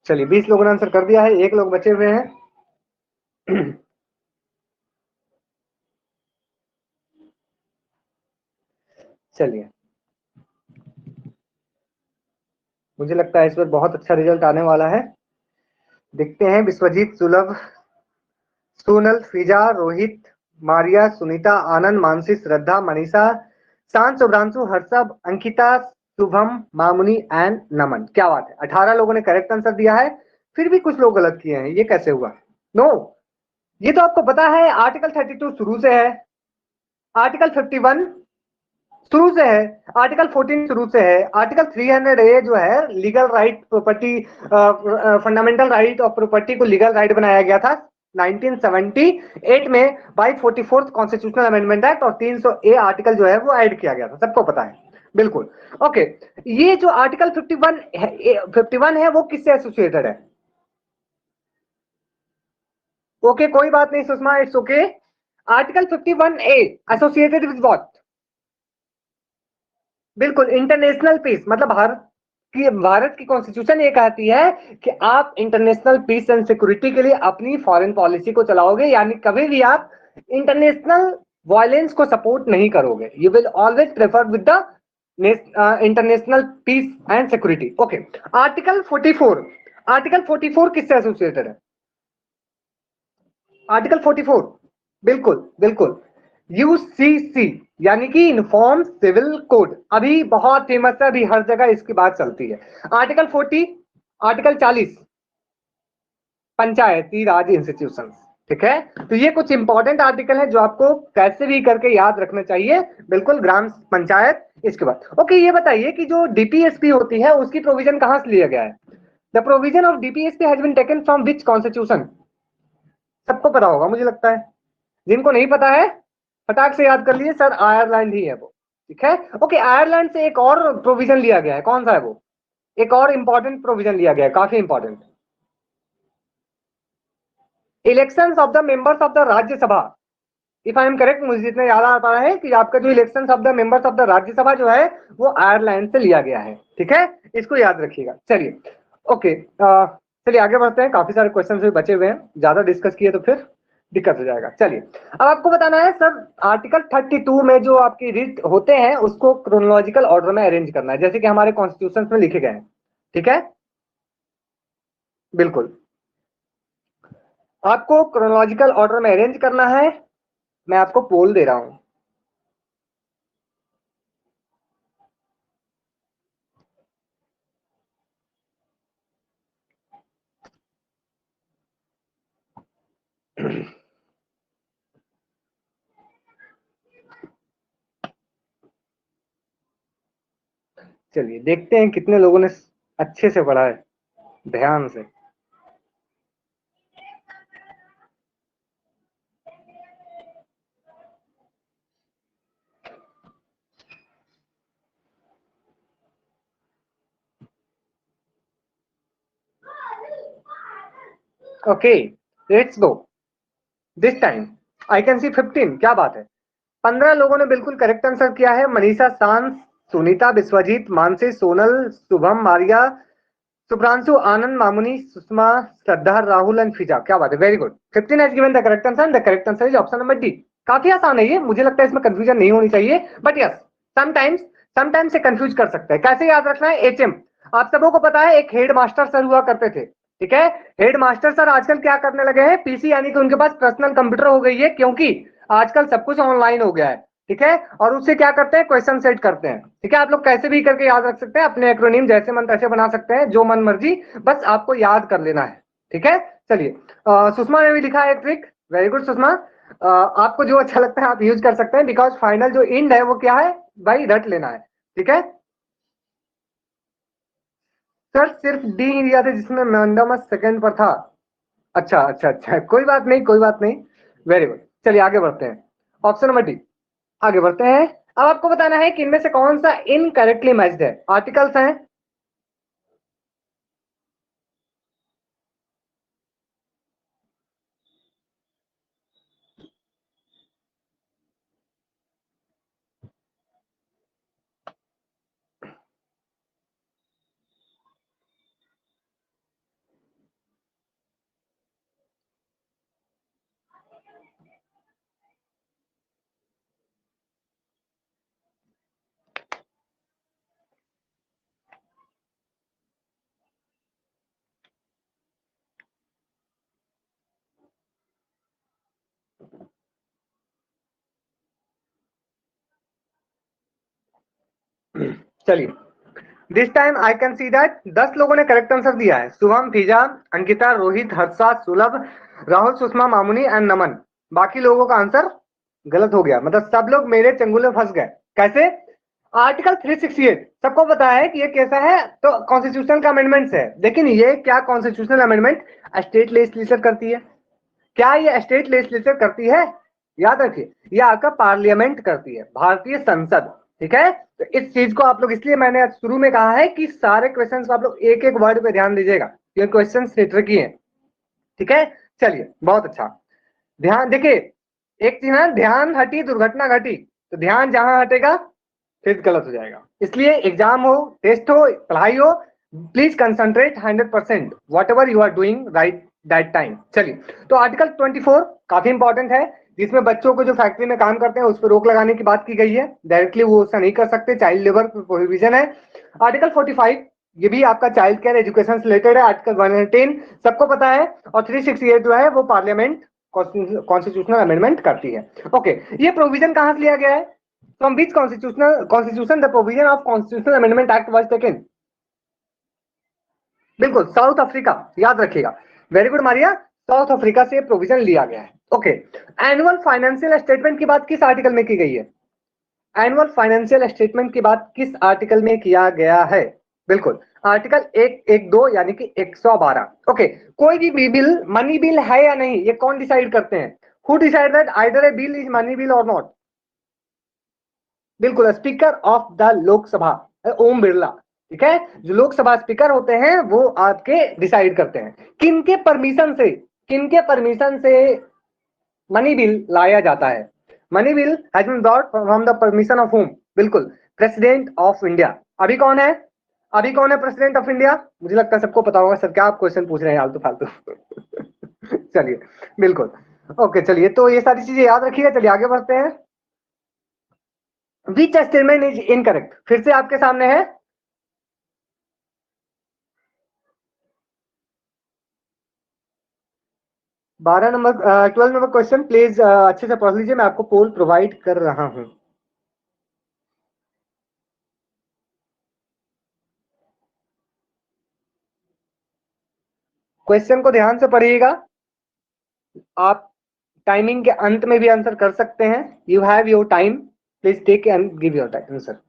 चलिए, 20 लोगों ने आंसर कर दिया है, एक लोग बचे हुए हैं। चलिए, मुझे लगता है इस बार बहुत अच्छा रिजल्ट आने वाला है। देखते हैं, विश्वजीत, सुलभ, सोनल, फिजा, रोहित, मारिया, सुनीता, आनंद, मानसी, श्रद्धा, मनीषा, शांत, शुभ्रांशु, हर्षा, अंकिता, शुभम, मामुनी एंड नमन। क्या बात है, 18 लोगों ने करेक्ट आंसर दिया है। फिर भी कुछ लोग गलत किए हैं, ये कैसे हुआ? नो, ये तो आपको पता है, आर्टिकल 32 शुरू से है, आर्टिकल 51 शुरू से है, आर्टिकल 14 शुरू से है, आर्टिकल 300A जो है legal right property, fundamental right of property को लीगल राइट बनाया गया था 1978 में by 44th constitutional amendment act, और 300A आर्टिकल जो है वो ऐड किया गया था, सबको पता है। बिल्कुल। ओके, ये जो आर्टिकल 51 है वो किससे एसोसिएटेड है? ओके, कोई बात नहीं Sushma, it's okay. Article 51A associated with what? बिल्कुल, इंटरनेशनल पीस, मतलब भारत की कॉन्स्टिट्यूशन ये कहती है कि आप इंटरनेशनल पीस एंड सिक्योरिटी के लिए अपनी फॉरेन पॉलिसी को चलाओगे, यानी कभी भी आप इंटरनेशनल वायलेंस को सपोर्ट नहीं करोगे। You will always prefer with the international peace and security. Okay, article 44, article 44 किससे एसोसिएटेड है? आर्टिकल 44, बिल्कुल बिल्कुल, यूसीसी यानी कि यूनिफॉर्म सिविल कोड, अभी बहुत फेमस है, अभी हर जगह इसकी बात चलती है। आर्टिकल 40, आर्टिकल 40 पंचायती राज इंस्टीट्यूशन। ठीक है, तो ये कुछ इंपॉर्टेंट आर्टिकल है जो आपको कैसे भी करके याद रखना चाहिए। बिल्कुल, ग्राम पंचायत। इसके बाद ओके, ये बताइए कि जो डीपीएसपी होती है उसकी प्रोविजन कहां से लिया गया है? The provision of DPSP has been taken from which constitution? सबको पता होगा मुझे लगता है, जिनको नहीं पता है फटाक से याद कर लिए, सर आयरलैंड ही है वो। ठीक है, ओके, आयरलैंड से एक और प्रोविजन लिया गया है, कौन सा है वो? एक और इंपॉर्टेंट प्रोविजन लिया गया है, काफी important. Elections of the members of the Rajya Sabha, if I am correct, मुझे जितना याद आ पा रहा है कि आपका जो elections of the members of the Rajya Sabha जो है वो आयरलैंड से लिया गया है। ठीक है, इसको याद रखिएगा। चलिए, ओके, चलिए आगे बढ़ते हैं, काफी सारे क्वेश्चन भी बचे हुए हैं, ज्यादा डिस्कस किए तो फिर दिक्कत हो जाएगा। चलिए, अब आपको बताना है सर, आर्टिकल 32 में जो आपकी रिट होते हैं उसको क्रोनोलॉजिकल ऑर्डर में अरेंज करना है, जैसे कि हमारे कॉन्स्टिट्यूशन में लिखे गए हैं। ठीक है, बिल्कुल, आपको क्रोनोलॉजिकल ऑर्डर में अरेंज करना है। मैं आपको पोल दे रहा हूं। चलिए देखते हैं कितने लोगों ने अच्छे से पढ़ा है, ध्यान से। Okay, let's go. This time I can सी 15। क्या बात है, 15 लोगों ने बिल्कुल करेक्ट आंसर किया है। मनीषा, सांस, सुनीता, विश्वजीत, मानसी, सोनल, शुभम, मारिया, सुप्रांशु, आनंद, मामुनी, सुषमा, श्रद्धा, राहुल एंड फिजा। क्या बात है, very good. 15 has given the correct answer. The correct answer is option number D. काफी आसान है ये, मुझे लगता है इसमें कंफ्यूजन नहीं होनी चाहिए, बट यस समटाइम्स समटाइम्स से कंफ्यूज कर सकते हैं। कैसे याद रखना है, एचएम। आप सबों को पता है एक हेड मास्टर सर हुआ करते थे, ठीक है। हेड मास्टर सर आजकल क्या करने लगे हैं, पीसी यानी कि उनके पास पर्सनल कंप्यूटर हो गई है, क्योंकि आजकल सब कुछ ऑनलाइन हो गया है, ठीक है। और उससे क्या करते हैं, क्वेश्चन सेट करते हैं, ठीक है। आप लोग कैसे भी करके याद रख सकते हैं, अपने एक्रोनीम जैसे मन तैसे बना सकते हैं, जो मन मर्जी, बस आपको याद कर लेना है, ठीक है। चलिए, सुषमा ने भी लिखा है एक ट्रिक, वेरी गुड सुषमा। आपको जो अच्छा लगता है आप यूज कर सकते हैं, बिकॉज फाइनल जो इंड है वो क्या है भाई, रट लेना है, ठीक है। सर सिर्फ डी दिया था जिसमें मैंडमस सेकंड पर था। अच्छा अच्छा अच्छा, कोई बात नहीं कोई बात नहीं, वेरी गुड। चलिए आगे बढ़ते हैं, ऑप्शन नंबर डी। आगे बढ़ते हैं। अब आपको बताना है कि इनमें से कौन सा इनकरेक्टली मैच्ड है। आर्टिकल्स हैं, चलिए this time I can see that 10 लोगों ने करेक्ट आंसर दिया है। शुभम, फिजा, अंकिता, रोहित, हर्षा, सुलभ, राहुल, सुषमा, मामुनी एंड नमन। बाकी लोगों का आंसर गलत हो गया, मतलब सब लोग मेरे चंगुल में फंस गए। कैसे, आर्टिकल 368 सबको पता है कि ये कैसा है, तो कॉन्स्टिट्यूशनल का अमेंडमेंट है। लेकिन ये क्या कॉन्स्टिट्यूशनल अमेंडमेंट स्टेट लेजिस्लेचर करती है, क्या ये स्टेट लेजिस्लेचर करती है, याद रखिए ये आपका पार्लियामेंट करती है, भारतीय संसद, ठीक है। तो इस चीज को आप लोग, इसलिए मैंने आज शुरू में कहा है कि सारे क्वेश्चंस को आप लोग एक एक वर्ड पे ध्यान दीजिएगा, क्योंकि क्वेश्चन ट्रिकी है, ठीक है। चलिए बहुत अच्छा, ध्यान देखिए। एक चीज है, ध्यान हटी दुर्घटना घटी, तो ध्यान जहां हटेगा फिर गलत हो जाएगा। इसलिए एग्जाम हो, टेस्ट हो, पढ़ाई हो, please concentrate 100% whatever you are doing right that time. चलिए, तो आर्टिकल 24 काफी इंपॉर्टेंट है, जिसमें बच्चों को जो फैक्ट्री में काम करते हैं उस पर रोक लगाने की बात की गई है। डायरेक्टली वो ऐसा नहीं कर सकते, चाइल्ड लेबर प्रोहिबिशन है। आर्टिकल 45 ये भी आपका चाइल्ड केयर एजुकेशन से रिलेटेड है। आर्टिकल 110 सबको पता है, और 368 जो है वो पार्लियामेंट कॉन्स्टिट्यूशनल अमेंडमेंट करती है। ओके, ये प्रोविजन कहां से लिया गया है, from which constitution the provision of constitutional amendment act was taken? बिल्कुल साउथ अफ्रीका, याद रखिएगा, very good Maria, south Africa से प्रोविजन लिया गया है। ओके, एनुअल फाइनेंशियल स्टेटमेंट की बात किस आर्टिकल में की गई है, एनुअल फाइनेंशियल स्टेटमेंट की बात किस आर्टिकल में किया गया है, बिल्कुल आर्टिकल 112 यानी कि 112। ओके, कोई भी बिल मनी बिल है या नहीं, ये कौन डिसाइड करते हैं, who decide that either A bill is money bill और नॉट, बिल्कुल speaker of the Lok Sabha Om Birla, ठीक है। जो लोकसभा स्पीकर होते हैं वो आपके डिसाइड करते हैं किनके परमिशन से, किनके परमिशन से मनी बिल लाया जाता है। Money bill has been brought from the permission of whom, बिल्कुल प्रेसिडेंट ऑफ इंडिया। अभी कौन है, अभी कौन है प्रेसिडेंट ऑफ इंडिया, मुझे लगता है सबको पता होगा। सर क्या आप क्वेश्चन पूछ रहे हैं आलतू फालतू चलिए बिल्कुल, ओके चलिए, तो ये सारी चीजें याद रखिएगा। चलिए आगे बढ़ते हैं। विच स्टेटमेंट इज इनकरेक्ट, फिर से आपके सामने है, 12 नंबर 12 नंबर क्वेश्चन प्लीज अच्छे से पढ़ लीजिए, मैं आपको पोल प्रोवाइड कर रहा हूं। क्वेश्चन को ध्यान से पढ़िएगा, आप टाइमिंग के अंत में भी आंसर कर सकते हैं। You have your time, please take and give your answer.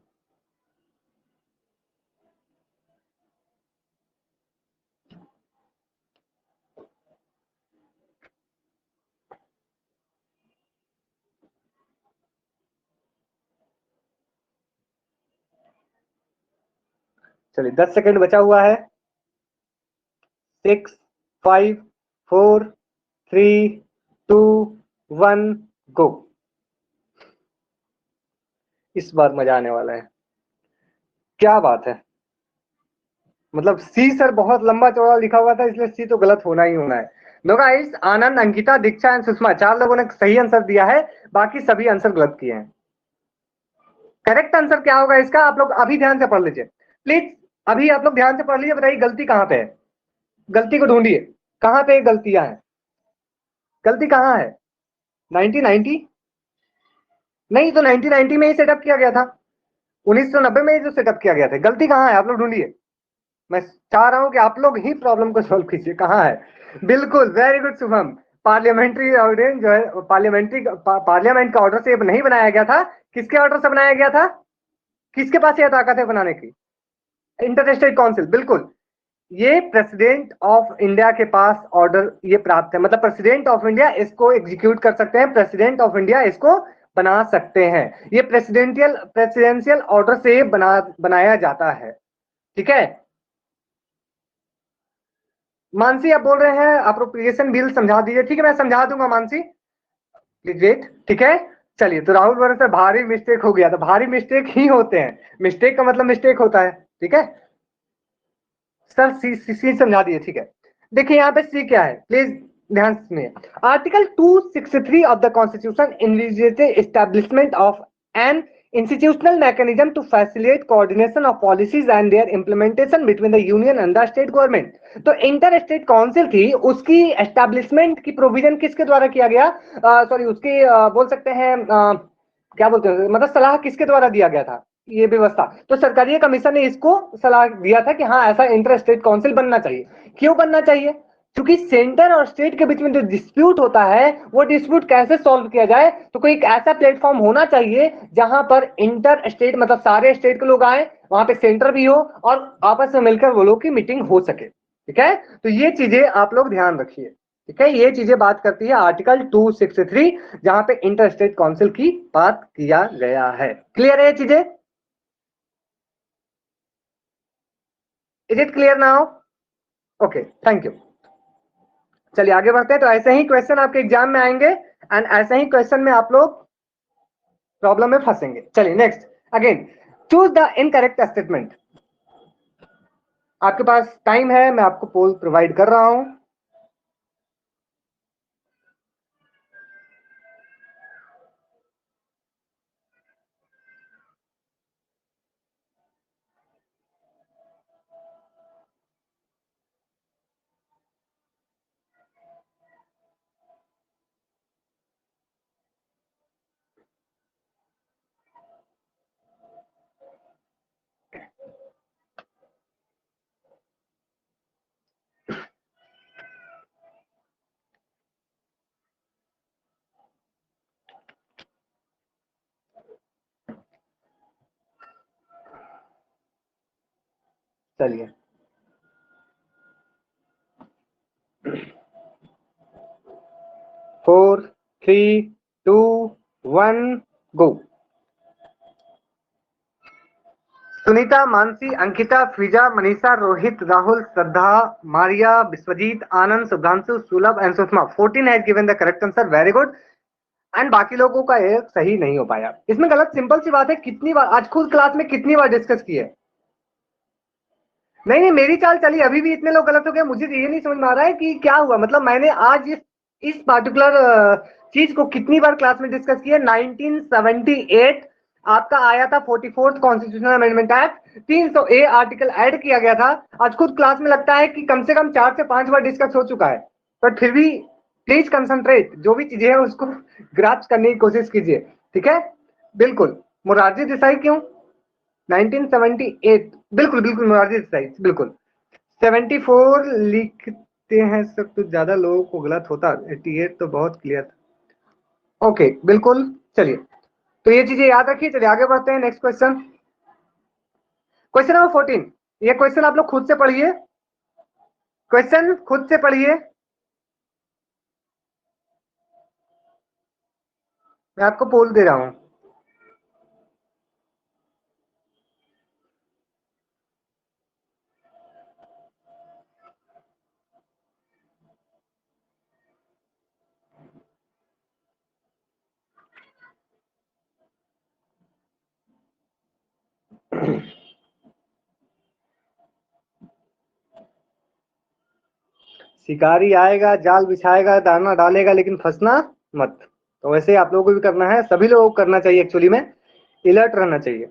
चलिए 10 सेकंड बचा हुआ है। 6, 5, 4, 3, 2, 1 गो। इस बार मजा आने वाला है, क्या बात है। मतलब सी सर बहुत लंबा चौड़ा लिखा हुआ था, इसलिए सी तो गलत होना ही होना है। No guys, Anand, Ankita, Diksha and Sushma 4 लोगों ने सही आंसर दिया है, बाकी सभी आंसर गलत किए हैं। करेक्ट आंसर क्या होगा इसका, आप लोग अभी ध्यान से पढ़ लीजिए प्लीज। अभी आप लोग ध्यान से पढ़ लीजिए, बताइए गलती कहां पे है। गलती को ढूंढिए, कहां पे गलतियां हैं। गलती कहां है? 1990 नहीं तो 1990 में ही सेटअप किया गया था, 1990 में ही जो सेटअप किया गया था। गलती कहां है आप लोग ढूंढिए, मैं चाह रहा हूं कि आप लोग ही प्रॉब्लम को सॉल्व कीजिए, कहां है। बिल्कुल, very good Shubham. Parliamentary ordinance जो है, पार्लियामेंट का ऑर्डर से नहीं बनाया गया था, किसके ऑर्डर से बनाया गया था? किसके पास यह ताकत है बनाने की? इंटर स्टेट काउंसिल, बिल्कुल। ये प्रेसिडेंट ऑफ इंडिया के पास ऑर्डर ये प्राप्त है, मतलब प्रेसिडेंट ऑफ इंडिया इसको एग्जीक्यूट कर सकते हैं, प्रेसिडेंट ऑफ इंडिया इसको बना सकते हैं। ये प्रेसिडेंशियल ऑर्डर से बनाया जाता है, ठीक है। मानसी आप बोल रहे हैं अप्रोप्रिएशन बिल समझा दीजिए, ठीक है मैं समझा दूंगा मानसी, प्लीज वेट, ठीक है। चलिए, तो राहुल बोल रहे थे भारी मिस्टेक हो गया, तो भारी मिस्टेक ही होते हैं, मिस्टेक का मतलब मिस्टेक होता है, ठीक है सर। सी समझा दिए, ठीक है। देखिए यहाँ पे सी क्या है, प्लीज ध्यान सुनिए। Article 263 of the constitution envisages establishment of an institutional mechanism to facilitate coordination of policies and their implementation between the union and the state government। तो इंटर स्टेट काउंसिल थी, उसकी एस्टेब्लिशमेंट की प्रोविजन किसके द्वारा किया गया? सॉरी, उसकी बोल सकते हैं क्या बोलते हैं, मतलब सलाह किसके द्वारा दिया गया था ये व्यवस्था? तो सरकारी कमीशन ने इसको सलाह दिया था कि हाँ ऐसा इंटर स्टेट काउंसिल बनना चाहिए। क्यों बनना चाहिए? क्योंकि सेंटर और स्टेट के बीच में जो डिस्प्यूट होता है, वो डिस्प्यूट कैसे सॉल्व किया जाए, तो कोई एक ऐसा प्लेटफॉर्म होना चाहिए जहां पर इंटर स्टेट मतलब सारे स्टेट के लोग आए, वहां पे सेंटर भी हो और आपस में मिलकर वो लोग की मीटिंग हो सके, ठीक है। तो ये चीजें आप लोग ध्यान रखिए, ठीक है। ये चीजें बात करती है आर्टिकल 263, जहां पे इंटर स्टेट काउंसिल की बात किया गया है। क्लियर है ये चीजें? Is it clear now? Okay, thank you. चलिए आगे बढ़ते हैं। तो ऐसे ही क्वेश्चन आपके एग्जाम में आएंगे एंड ऐसे ही क्वेश्चन में आप लोग प्रॉब्लम में फंसेंगे। चलिए next, again choose the incorrect statement. आपके पास टाइम है, मैं आपको पोल प्रोवाइड कर रहा हूं। चलिए 4, 3, 2, 1 गो। सुनीता, मानसी, अंकिता, फिजा, मनीषा, रोहित, राहुल, श्रद्धा, मारिया, विश्वजीत, आनंद, शुभ्रांशु, सुलभ and Sushma 14 has given the correct answer, very good. And बाकी लोगों का एक सही नहीं हो पाया। इसमें गलत सिंपल सी बात है, कितनी बार आज खुद क्लास में कितनी बार डिस्कस की है। नहीं नहीं, मेरी चाल चली, अभी भी इतने लोग गलत हो गए, मुझे ये नहीं समझ में आ रहा है कि क्या हुआ। मतलब मैंने आज इस पार्टिकुलर चीज को कितनी बार क्लास में डिस्कस किया। 1978 आपका आया था 44th constitutional amendment act, 300A article add किया गया था। आज खुद क्लास में लगता है कि कम से कम 4 से 5 बार डिस्कस हो चुका है, बट फिर भी प्लीज कंसंट्रेट, जो भी चीजें है उसको ग्रास्प करने की कोशिश कीजिए, ठीक है। बिल्कुल, मोरारजी देसाई क्यों, 1978, बिल्कुल बिल्कुल मोरारजी देसाई, बिल्कुल। 74 लिखते हैं सब तो ज्यादा लोगों को गलत होता, 88 तो बहुत क्लियर था। ओके बिल्कुल, चलिए, तो ये चीजें याद रखिए। चलिए आगे बढ़ते हैं, नेक्स्ट क्वेश्चन, क्वेश्चन नंबर 14। ये क्वेश्चन आप लोग खुद से पढ़िए, क्वेश्चन खुद से पढ़िए, मैं आपको पोल दे रहा हूं। शिकारी आएगा, जाल बिछाएगा, दाना डालेगा, लेकिन फंसना मत। तो वैसे ही आप लोगों को भी करना है, सभी लोगों को करना चाहिए, एक्चुअली में अलर्ट रहना चाहिए।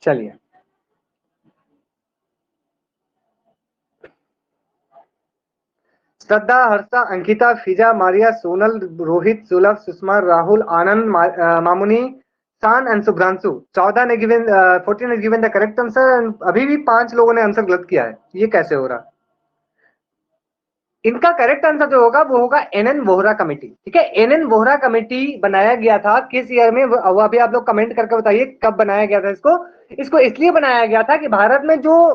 चलिए, श्रद्धा, हर्षा, अंकिता, फिजा, मारिया, सोनल, रोहित, सुलभ, सुषमा, राहुल, आनंद, मामुनी, शान एंड शुभ्रांशु। 14 ने गिवन, 14 ने गिवन द करेक्ट आंसर। अभी भी 5 लोगों ने आंसर गलत किया है, ये कैसे हो रहा। इनका करेक्ट आंसर जो होगा वो होगा एनएन वोहरा कमेटी, ठीक है। एनएन वोहरा कमेटी बनाया गया था किस ईयर में, वो अभी आप लोग कमेंट करके बताइए कब बनाया गया था इसको। इसको इसलिए बनाया गया था कि भारत में जो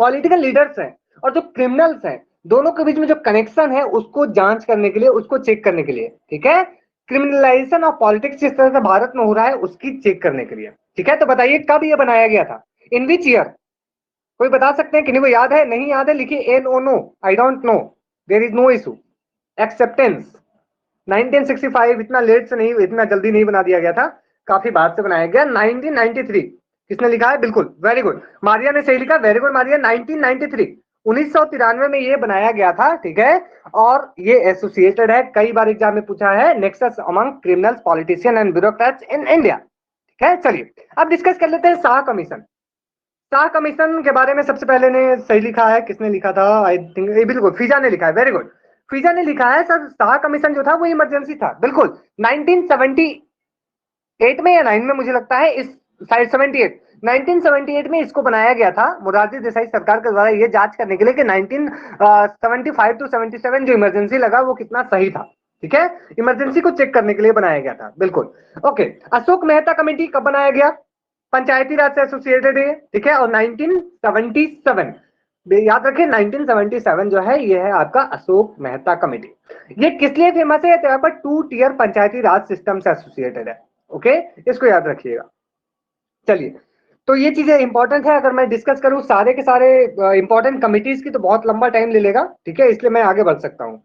पॉलिटिकल लीडर्स हैं और जो क्रिमिनल्स हैं, दोनों के बीच में जो कनेक्शन है उसको जांच करने के लिए, उसको चेक करने के लिए, ठीक है। क्रिमिनलाइजेशन ऑफ पॉलिटिक्स जिस तरह से भारत में हो रहा है उसकी चेक करने के लिए, ठीक है। तो बताइए कब ये बनाया गया था, इन विच ईयर। कोई बता सकते हैं, किन्हीं को याद है, नहीं याद है लिखिए N O no, I don't know, there is no issue, acceptance. 1965, इतना लेट से नहीं, इतना जल्दी नहीं बना दिया गया था, काफी बाद से बनाया गया। 1993, किसने लिखा है, बिल्कुल वेरी गुड, मारिया ने सही लिखा, वेरी गुड मारिया। 1993, 1993 में ये बनाया गया था, ठीक है। और ये एसोसिएटेड है, कई बार एग्जाम में पूछा है, nexus among criminals, politician and bureaucrats in India, ठीक है। चलिए अब डिस्कस कर लेते हैं शाह कमीशन। शाह कमीशन के बारे में सबसे पहले ने सही लिखा है, किसने लिखा था, आई थिंक बिल्कुल फिजा ने लिखा है, वेरी गुड। फिजा ने लिखा है सर, शाह कमीशन जो था वो इमरजेंसी था, बिल्कुल। 1978 में या 9 में मुझे लगता है, इस साइड 78, 1978 में इसको बनाया गया था मोरारजी देसाई सरकार के द्वारा, ये जांच करने के लिए कि 1975 टू 77 जो इमरजेंसी लगा वो कितना सही था, ठीक है। इमरजेंसी को चेक करने के लिए बनाया गया था, बिल्कुल। ओके, अशोक मेहता कमेटी कब बनाया गया, पंचायती राज से एसोसिएटेड है, ठीक है। और 1977, याद रखें 1977 जो है ये है आपका अशोक मेहता कमेटी। ये किस लिए फेमस है, तो यहाँ पर 2 टियर पंचायती राज सिस्टम से एसोसिएटेड है, ओके, इसको याद रखिएगा। चलिए, तो ये चीजें इंपॉर्टेंट है, अगर मैं डिस्कस करूं सारे के सारे इंपॉर्टेंट कमिटीज की तो बहुत लंबा टाइम ले लेगा, ठीक है, इसलिए मैं आगे बढ़ सकता हूं।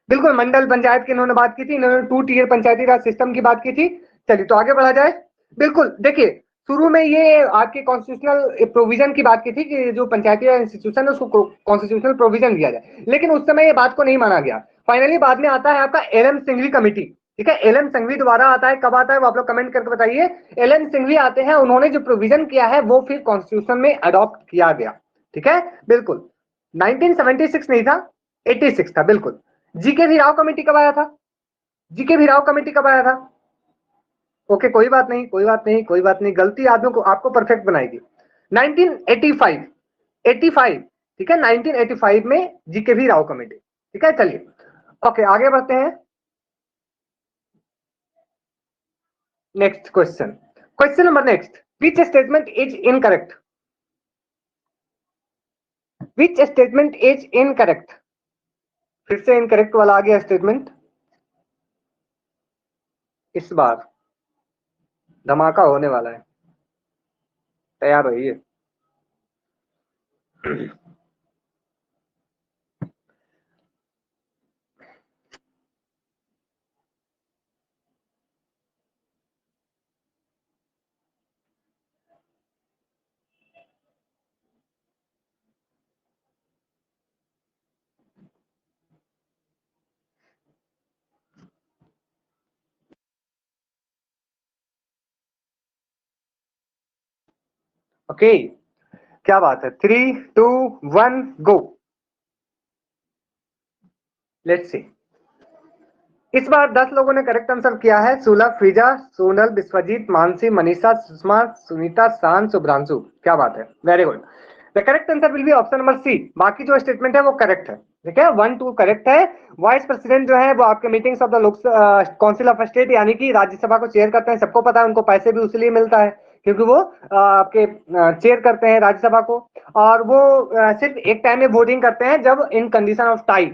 बिल्कुल, मंडल पंचायत की इन्होंने बात की थी, इन्होंने 2 टियर पंचायती राज सिस्टम की बात की थी। चलिए तो आगे बढ़ा जाए। बिल्कुल, देखिए शुरू में ये आपके कॉन्स्टिट्यूशनल प्रोविजन की बात की थी कि जो पंचायती राज इंस्टीट्यूशन है उसको कॉन्स्टिट्यूशनल प्रोविजन दिया जाए, लेकिन उस समय ये बात को नहीं माना गया। फाइनली बाद में आता है आपका एल एम सिंघवी कमेटी, ठीक है। एल एम सिंघवी दोबारा आता है, कब आता है वो आप लोग कमेंट करके बताइए। एल एम सिंघवी आते हैं, उन्होंने जो प्रोविजन किया है वो फिर कॉन्स्टिट्यूशन में अडॉप्ट किया गया, ठीक है, बिल्कुल। 1976 नहीं था, 86 था, बिल्कुल। जीके भी राव कमेटी कब आया था, जीके भी राव कमेटी कब आया था। ओके, कोई बात नहीं, कोई बात नहीं, कोई बात नहीं, गलती आदमियों को आपको परफेक्ट बनाएगी। 1985, 85, ठीक है, 1985 में जीके भी राव कमेटी, ठीक है। चलिए ओके, आगे बढ़ते हैं, next question, question number next, which statement is incorrect, which statement is incorrect. फिर से इनकरेक्ट वाला आ गया स्टेटमेंट, इस बार धमाका होने वाला है, तैयार रहिए। ओके, क्या बात है, 3 2 1 गो। लेट्स सी, इस बार 10 लोगों ने करेक्ट आंसर किया है। सुलभ, फिजा, सोनल, विश्वजीत, मानसी, मनीषा, सुषमा, सुनीता, शान, शुभ्रांशु। क्या बात है, very good. The correct answer will be option number C. बाकी जो स्टेटमेंट है वो करेक्ट है, ठीक है, 1 2 करेक्ट है। वाइस प्रेसिडेंट जो है वो आपके मीटिंग्स ऑफ द लोक काउंसिल ऑफ स्टेट यानी कि राज्यसभा को चेयर करते हैं। सबको पता है, उनको पैसे भी उसलिए मिलता है क्योंकि वो आपके चेयर करते हैं राज्यसभा को। और वो सिर्फ एक टाइम में वोटिंग करते हैं जब इन कंडीशन ऑफ टाई,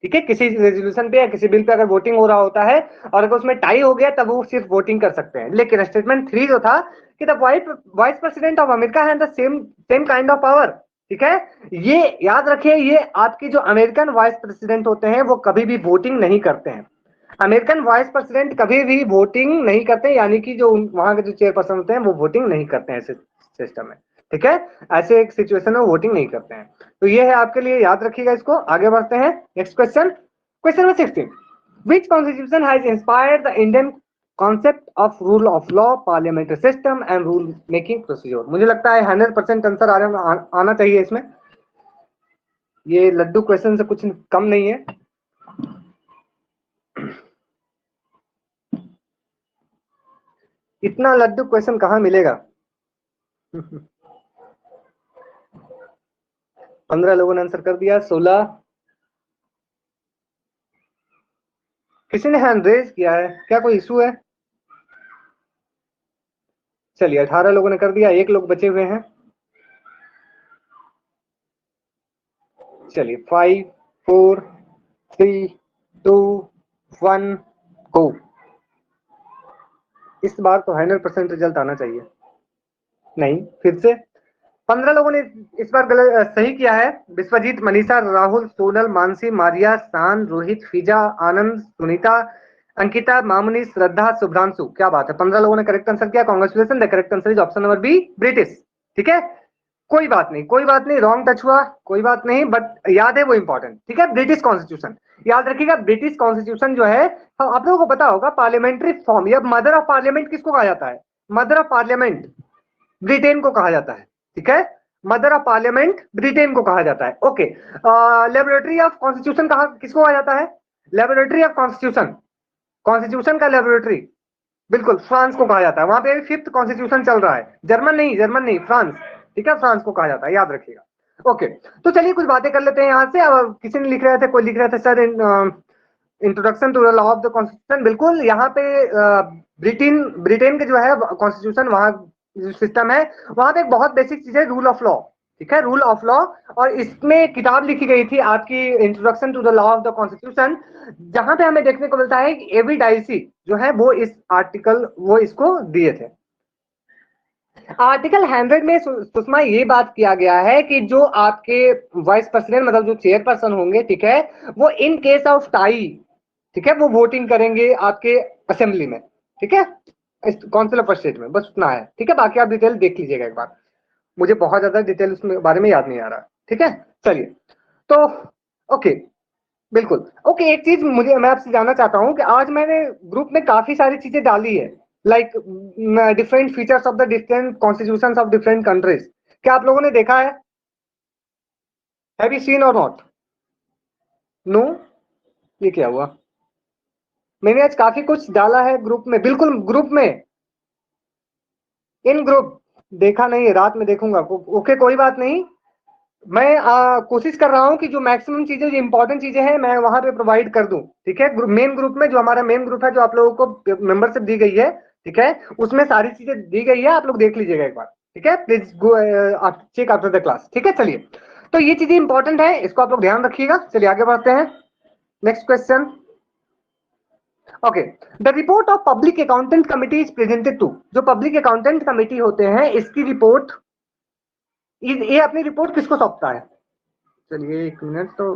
ठीक है, किसी रेजोल्यूशन पे या किसी बिल पे अगर वोटिंग हो रहा होता है और अगर उसमें टाई हो गया तब वो सिर्फ वोटिंग कर सकते हैं। लेकिन स्टेटमेंट 3 जो था कि the vice president of America has the same kind of power, ठीक है। ये याद रखिए, ये आपके जो अमेरिकन वाइस प्रेसिडेंट होते हैं वो कभी भी वोटिंग नहीं करते हैं। अमेरिकन वाइस प्रेसिडेंट कभी भी वोटिंग नहीं करते, यानी कि जो वहां के जो चेयरपर्सन होते हैं वो वोटिंग नहीं करते हैं ऐसे सिस्टम में, ठीक है। ऐसे एक सिचुएशन में वोटिंग नहीं करते हैं। तो ये है आपके लिए, याद रखिएगा इसको। आगे बढ़ते हैं, next question, question number 16। Which constitution has inspired the Indian concept of rule of law, parliamentary system and rule making procedure? मुझे लगता है 100% आंसर आना चाहिए इसमें। ये लड्डू क्वेश्चन से कुछ कम नहीं है। इतना लड्डू क्वेश्चन कहाँ मिलेगा? 15 लोगों ने आंसर कर दिया। 16, किसी ने हैंड रेज किया है क्या, कोई इशू है? चलिए, 18 लोगों ने कर दिया, एक लोग बचे हुए हैं। चलिए, 5 4 3 2 1 गो। इस बार तो 100% रिजल्ट आना चाहिए। नहीं, फिर से 15 लोगों ने इस बार गलत सही किया है। विश्वजीत, मनीषा, राहुल, सोनल, मानसी, मारिया, शान, रोहित, फिजा, आनंद, सुनीता, अंकिता, मामुनी, श्रद्धा, शुभ्रांशु। क्या बात है, 15 लोगों ने करेक्ट आंसर किया। Congratulation, the correct answer is option number B, British, ठीक है। कोई बात नहीं, कोई बात नहीं, रॉन्ग टच हुआ, कोई बात नहीं, बट याद है वो इंपॉर्टेंट, ठीक है। ब्रिटिश कॉन्स्टिट्यूशन याद रखिएगा। ब्रिटिश कॉन्स्टिट्यूशन जो है, आप लोगों को पता होगा, पार्लियामेंट्री फॉर्म या मदर ऑफ पार्लियामेंट किसको कहा जाता है? मदर ऑफ पार्लियामेंट ब्रिटेन को कहा जाता है, ठीक है। मदर ऑफ पार्लियामेंट ब्रिटेन को कहा जाता है, ओके। लेबोरेटरी ऑफ कॉन्स्टिट्यूशन कहा किसको कहा जाता है? लेबोरेटरी ऑफ कॉन्स्टिट्यूशन, कॉन्स्टिट्यूशन का लेबोरेटरी, बिल्कुल फ्रांस को कहा जाता है। वहां पे 5th कॉन्स्टिट्यूशन चल रहा है। जर्मन नहीं, जर्मन नहीं, फ्रांस, ठीक है, फ्रांस को कहा जाता है, याद रखिएगा। ओके, तो चलिए कुछ बातें कर लेते हैं यहाँ से। अब किसी ने लिख रहे थे, कोई लिख रहा था sir introduction to the law of the constitution. बिल्कुल, यहाँ पे ब्रिटेन ब्रिटेन के जो है कॉन्स्टिट्यूशन, वहां जो सिस्टम है वहां पे एक बहुत बेसिक चीज है, रूल ऑफ लॉ, ठीक है, रूल ऑफ लॉ। और इसमें किताब लिखी गई थी आपकी, introduction to the law of the constitution, जहां पे हमें देखने को मिलता है कि एवी डाइसी जो है वो इस आर्टिकल वो इसको दिए थे। आर्टिकल 100 में सुषमा ये बात किया गया है कि जो आपके वाइस प्रेसिडेंट मतलब जो चेयरपर्सन होंगे, ठीक है, वो इन केस ऑफ टाई, ठीक है, वो वोटिंग करेंगे आपके असेंबली में, ठीक है, काउंसिल ऑफ स्टेट में। बस उतना है, ठीक है। बाकी आप डिटेल देख लीजिएगा एक बार, मुझे बहुत ज्यादा डिटेल उसमें बारे में याद नहीं आ रहा, ठीक है। चलिए, तो ओके, बिल्कुल ओके। एक चीज मुझे मैं आपसे जानना चाहता हूं कि आज मैंने ग्रुप में काफी सारी चीजें डाली है, like different features of the different constitutions of different countries. क्या आप लोगों ने देखा है? हैव यू सीन और नॉट? नो, ये क्या हुआ? मैंने आज काफी कुछ डाला है ग्रुप में, बिल्कुल ग्रुप में, इन ग्रुप। देखा नहीं, रात में देखूंगा। ओके, कोई बात नहीं। मैं कोशिश कर रहा हूं कि जो मैक्सिमम चीजें, जो इंपॉर्टेंट चीजें हैं, मैं वहां पे प्रोवाइड कर दूं, ठीक है। मेन ग्रुप में, जो हमारा मेन ग्रुप है, जो आप लोगों को मेंबरशिप दी गई है, ठीक है, उसमें सारी चीजें दी गई है। आप लोग देख लीजिएगा एक बार, ठीक है, प्लीज गो आप चेक आफ्टर द क्लास, ठीक है। चलिए, तो ये चीजें इंपॉर्टेंट है, इसको आप लोग ध्यान रखिएगा। चलिए आगे बढ़ते हैं, next question. Okay, the report of public accountant committee is presented to. जो पब्लिक अकाउंटेंट कमिटी होते हैं, इसकी रिपोर्ट, ये अपनी रिपोर्ट किसको सौंपता है? चलिए एक मिनट, तो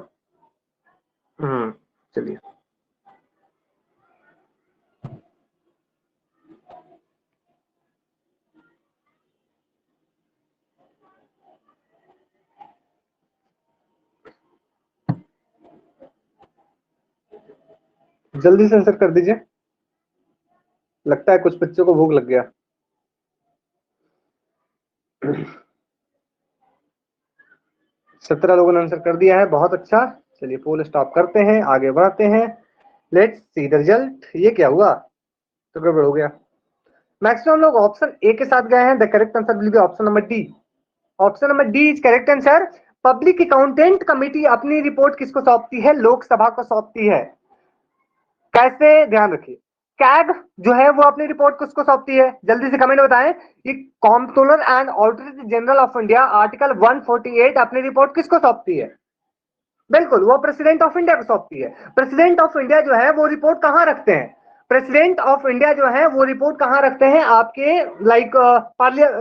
चलिए, जल्दी से आंसर कर दीजिए। लगता है कुछ बच्चों को भूख लग गया। 17 लोगों ने आंसर कर दिया है, बहुत अच्छा। चलिए पोल स्टॉप करते हैं, आगे बढ़ते हैं। Let's see the result. ये क्या हुआ, तो गड़बड़ हो गया। मैक्सिमम लोग ऑप्शन ए के साथ गए हैं। The correct answer will be option number D. Option number D is correct answer. Public accountant committee अपनी रिपोर्ट किसको सौंपती है? लोकसभा को सौंपती है। कैसे, ध्यान रखिए। कैग जो है वो अपनी रिपोर्ट किसको सौंपती है? जल्दी से कमेंट बताएं। ये comptroller and auditor general of India article 148 अपनी रिपोर्ट किसको सौंपती है? बिल्कुल, वो प्रेसिडेंट ऑफ इंडिया को सौंपती है। प्रेसिडेंट ऑफ इंडिया जो है वो रिपोर्ट कहां रखते हैं? प्रेसिडेंट ऑफ इंडिया जो है वो रिपोर्ट कहां रखते हैं? आपके लाइक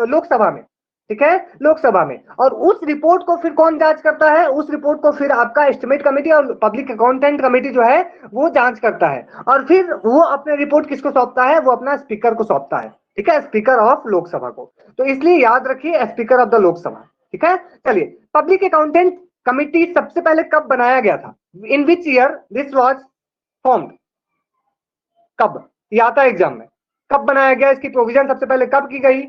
लोकसभा में। ठीक है, लोकसभा में। और उस रिपोर्ट को फिर कौन जांच करता है? उस रिपोर्ट को फिर आपका एस्टिमेट कमेटी और पब्लिक अकाउंटेंट कमेटी जो है वो जांच करता है। और फिर वो अपने रिपोर्ट किसको सौंपता है? वो अपना स्पीकर को सौंपता है। ठीक है, स्पीकर ऑफ लोकसभा को। तो इसलिए याद रखिए, स्पीकर ऑफ द लोकसभा। ठीक है, चलिए। पब्लिक अकाउंटेंट कमिटी सबसे पहले कब बनाया गया था? In which year this was formed? कब, ये आता है एग्जाम में। कब बनाया गया, इसकी प्रोविजन सबसे पहले कब की गई?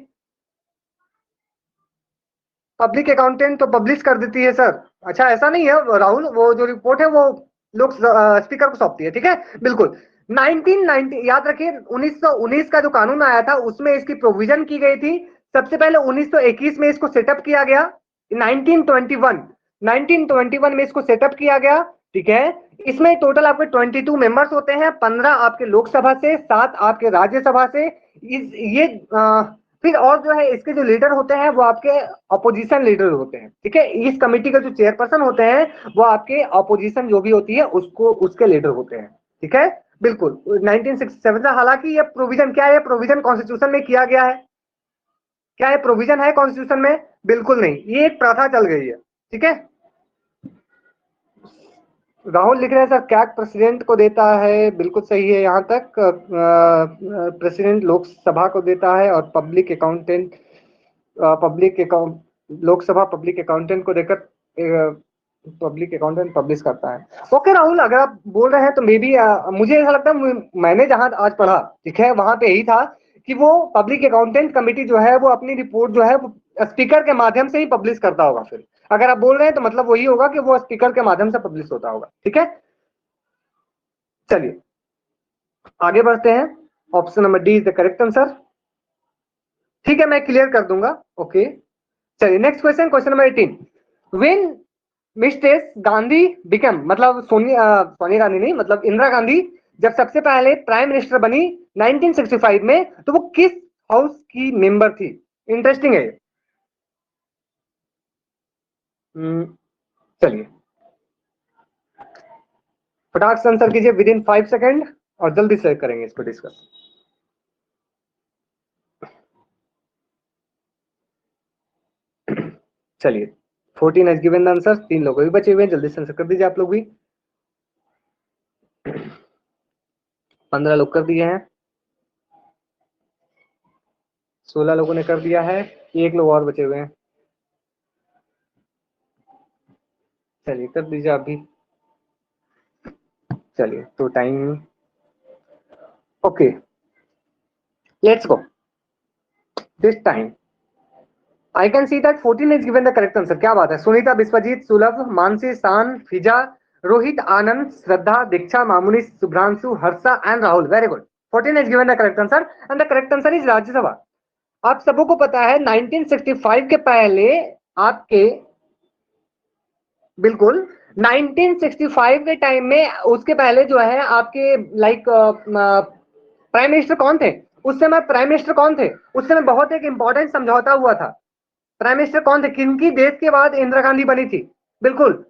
पब्लिक अकाउंटेंट तो पब्लिश कर देती है सर। अच्छा, ऐसा नहीं है राहुल, वो जो रिपोर्ट है वो लोग स्पीकर को सौंपती है। ठीक है, बिल्कुल। 1990, याद रखिए 1919 का जो कानून आया था उसमें इसकी प्रोविजन की गई थी। सबसे पहले 1921 में इसको सेटअप किया गया। 1921 में इसको सेटअप किया गया। ठीक है, इसमें टोटल आपके 22 मेंबर्स होते हैं। 15 आपके लोकसभा से, 7 आपके राज्यसभा से। ये फिर और जो है इसके जो लीडर होते हैं वो आपके अपोजिशन लीडर होते हैं। ठीक है, इस कमेटी के जो चेयरपर्सन होते हैं वो आपके अपोजिशन जो भी होती है उसको, उसके लीडर होते हैं। ठीक है, बिल्कुल। 1967 से, हालांकि ये प्रोविजन क्या है? प्रोविजन कॉन्स्टिट्यूशन में किया गया है। क्या है प्रोविजन है कॉन्स्टिट्यूशन में? बिल्कुल नहीं, ये एक प्रथा चल गई है। ठीक है, राहुल लिख रहे हैं सर कैग प्रेसिडेंट को देता है, बिल्कुल सही है। यहाँ तक प्रेसिडेंट लोकसभा को देता है और public accountant public account Lok Sabha public accountant को देकर पब्लिक अकाउंटेंट पब्लिश करता है। ओके राहुल, अगर आप बोल रहे हैं तो मे बी मुझे ऐसा लगता है, मैंने जहां आज पढ़ा, ठीक है, वहां पे यही था कि वो पब्लिक अकाउंटेंट कमेटी जो है वो अपनी रिपोर्ट जो है वो स्पीकर के माध्यम से ही पब्लिश करता होगा। फिर अगर आप बोल रहे हैं तो मतलब वही होगा कि वो स्पीकर के माध्यम से पब्लिश होता होगा। ठीक है, चलिए आगे बढ़ते हैं। Option number D is the correct answer. ठीक है, मैं क्लियर कर दूंगा। ओके, चलिए next question, question number 18। When Mrs Gandhi become, मतलब सोनिया गांधी नहीं, मतलब इंदिरा गांधी जब सबसे पहले प्राइम मिनिस्टर बनी 1965 में, तो वो किस हाउस की मेंबर थी? इंटरेस्टिंग है ये। चलिए फटाक से आंसर कीजिए विद इन 5 सेकेंड और जल्दी से करेंगे इसको डिस्कस। चलिए 14 हैज गिवन द आंसर। 3 लोग भी बचे हुए हैं, जल्दी से आंसर कर दीजिए आप लोग भी। 15 लोग कर दिए हैं, 16 लोगों ने कर दिया है, एक लोग और बचे हुए हैं। चलिए कर दीजिए आप भी। चलिए तो time, okay let's go. This time I can see that 14 is given the correct answer. क्या बात है, Sunita, Vishwajeet, Sulabh, Mansi, Shaan, Fiza, Rohit, Anand, Shraddha, Diksha, Mamuni, Shubhranshu, Harsha and Rahul. Very good. 14 is given the correct answer and the correct answer is Rajya Sabha. आप सबों को पता है 1965 के पहले आपके, बिल्कुल 1965 के टाइम में, उसके पहले जो है आपके लाइक प्राइम मिनिस्टर कौन थे? उस समय प्राइम मिनिस्टर कौन थे? उस समय बहुत एक इंपॉर्टेंट समझौता हुआ था। प्राइम मिनिस्टर कौन थे? किनकी डेथ के बाद इंदिरा गांधी बनी थी? बिल्कुल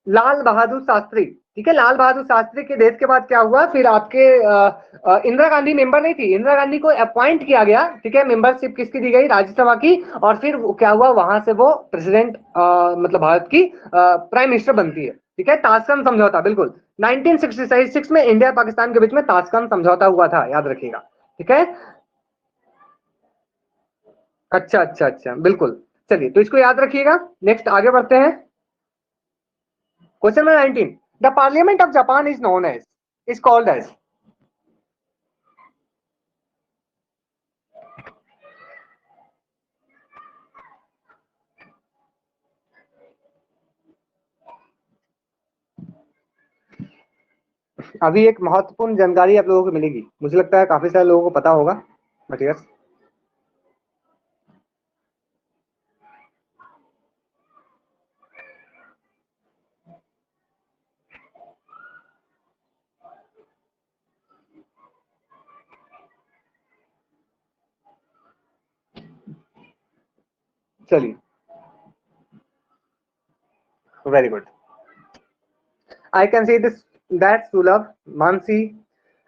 लाल बहादुर शास्त्री। ठीक है, लाल बहादुर शास्त्री के डेथ के बाद क्या हुआ, फिर आपके इंदिरा गांधी मेंबर नहीं थी, इंदिरा गांधी को अपॉइंट किया गया। ठीक है, मेंबरशिप किसकी दी गई? राज्यसभा की। और फिर क्या हुआ, वहां से वो प्रेसिडेंट मतलब भारत की प्राइम मिनिस्टर बनती है। ठीक है, ताशकंद समझौता, बिल्कुल 1966 में इंडिया पाकिस्तान के बीच में ताशकंद समझौता हुआ था, याद रखिएगा। ठीक है, अच्छा अच्छा अच्छा, बिल्कुल। चलिए तो इसको याद रखिएगा। नेक्स्ट आगे बढ़ते हैं। Question number 19। The parliament of Japan is known as, is called as. अभी एक महत्वपूर्ण जानकारी आप लोगों को मिलेगी, मुझे लगता है काफी सारे लोगों को पता होगा, बट यस। चलिए, very good. I can see this that सुलभ, मानसी,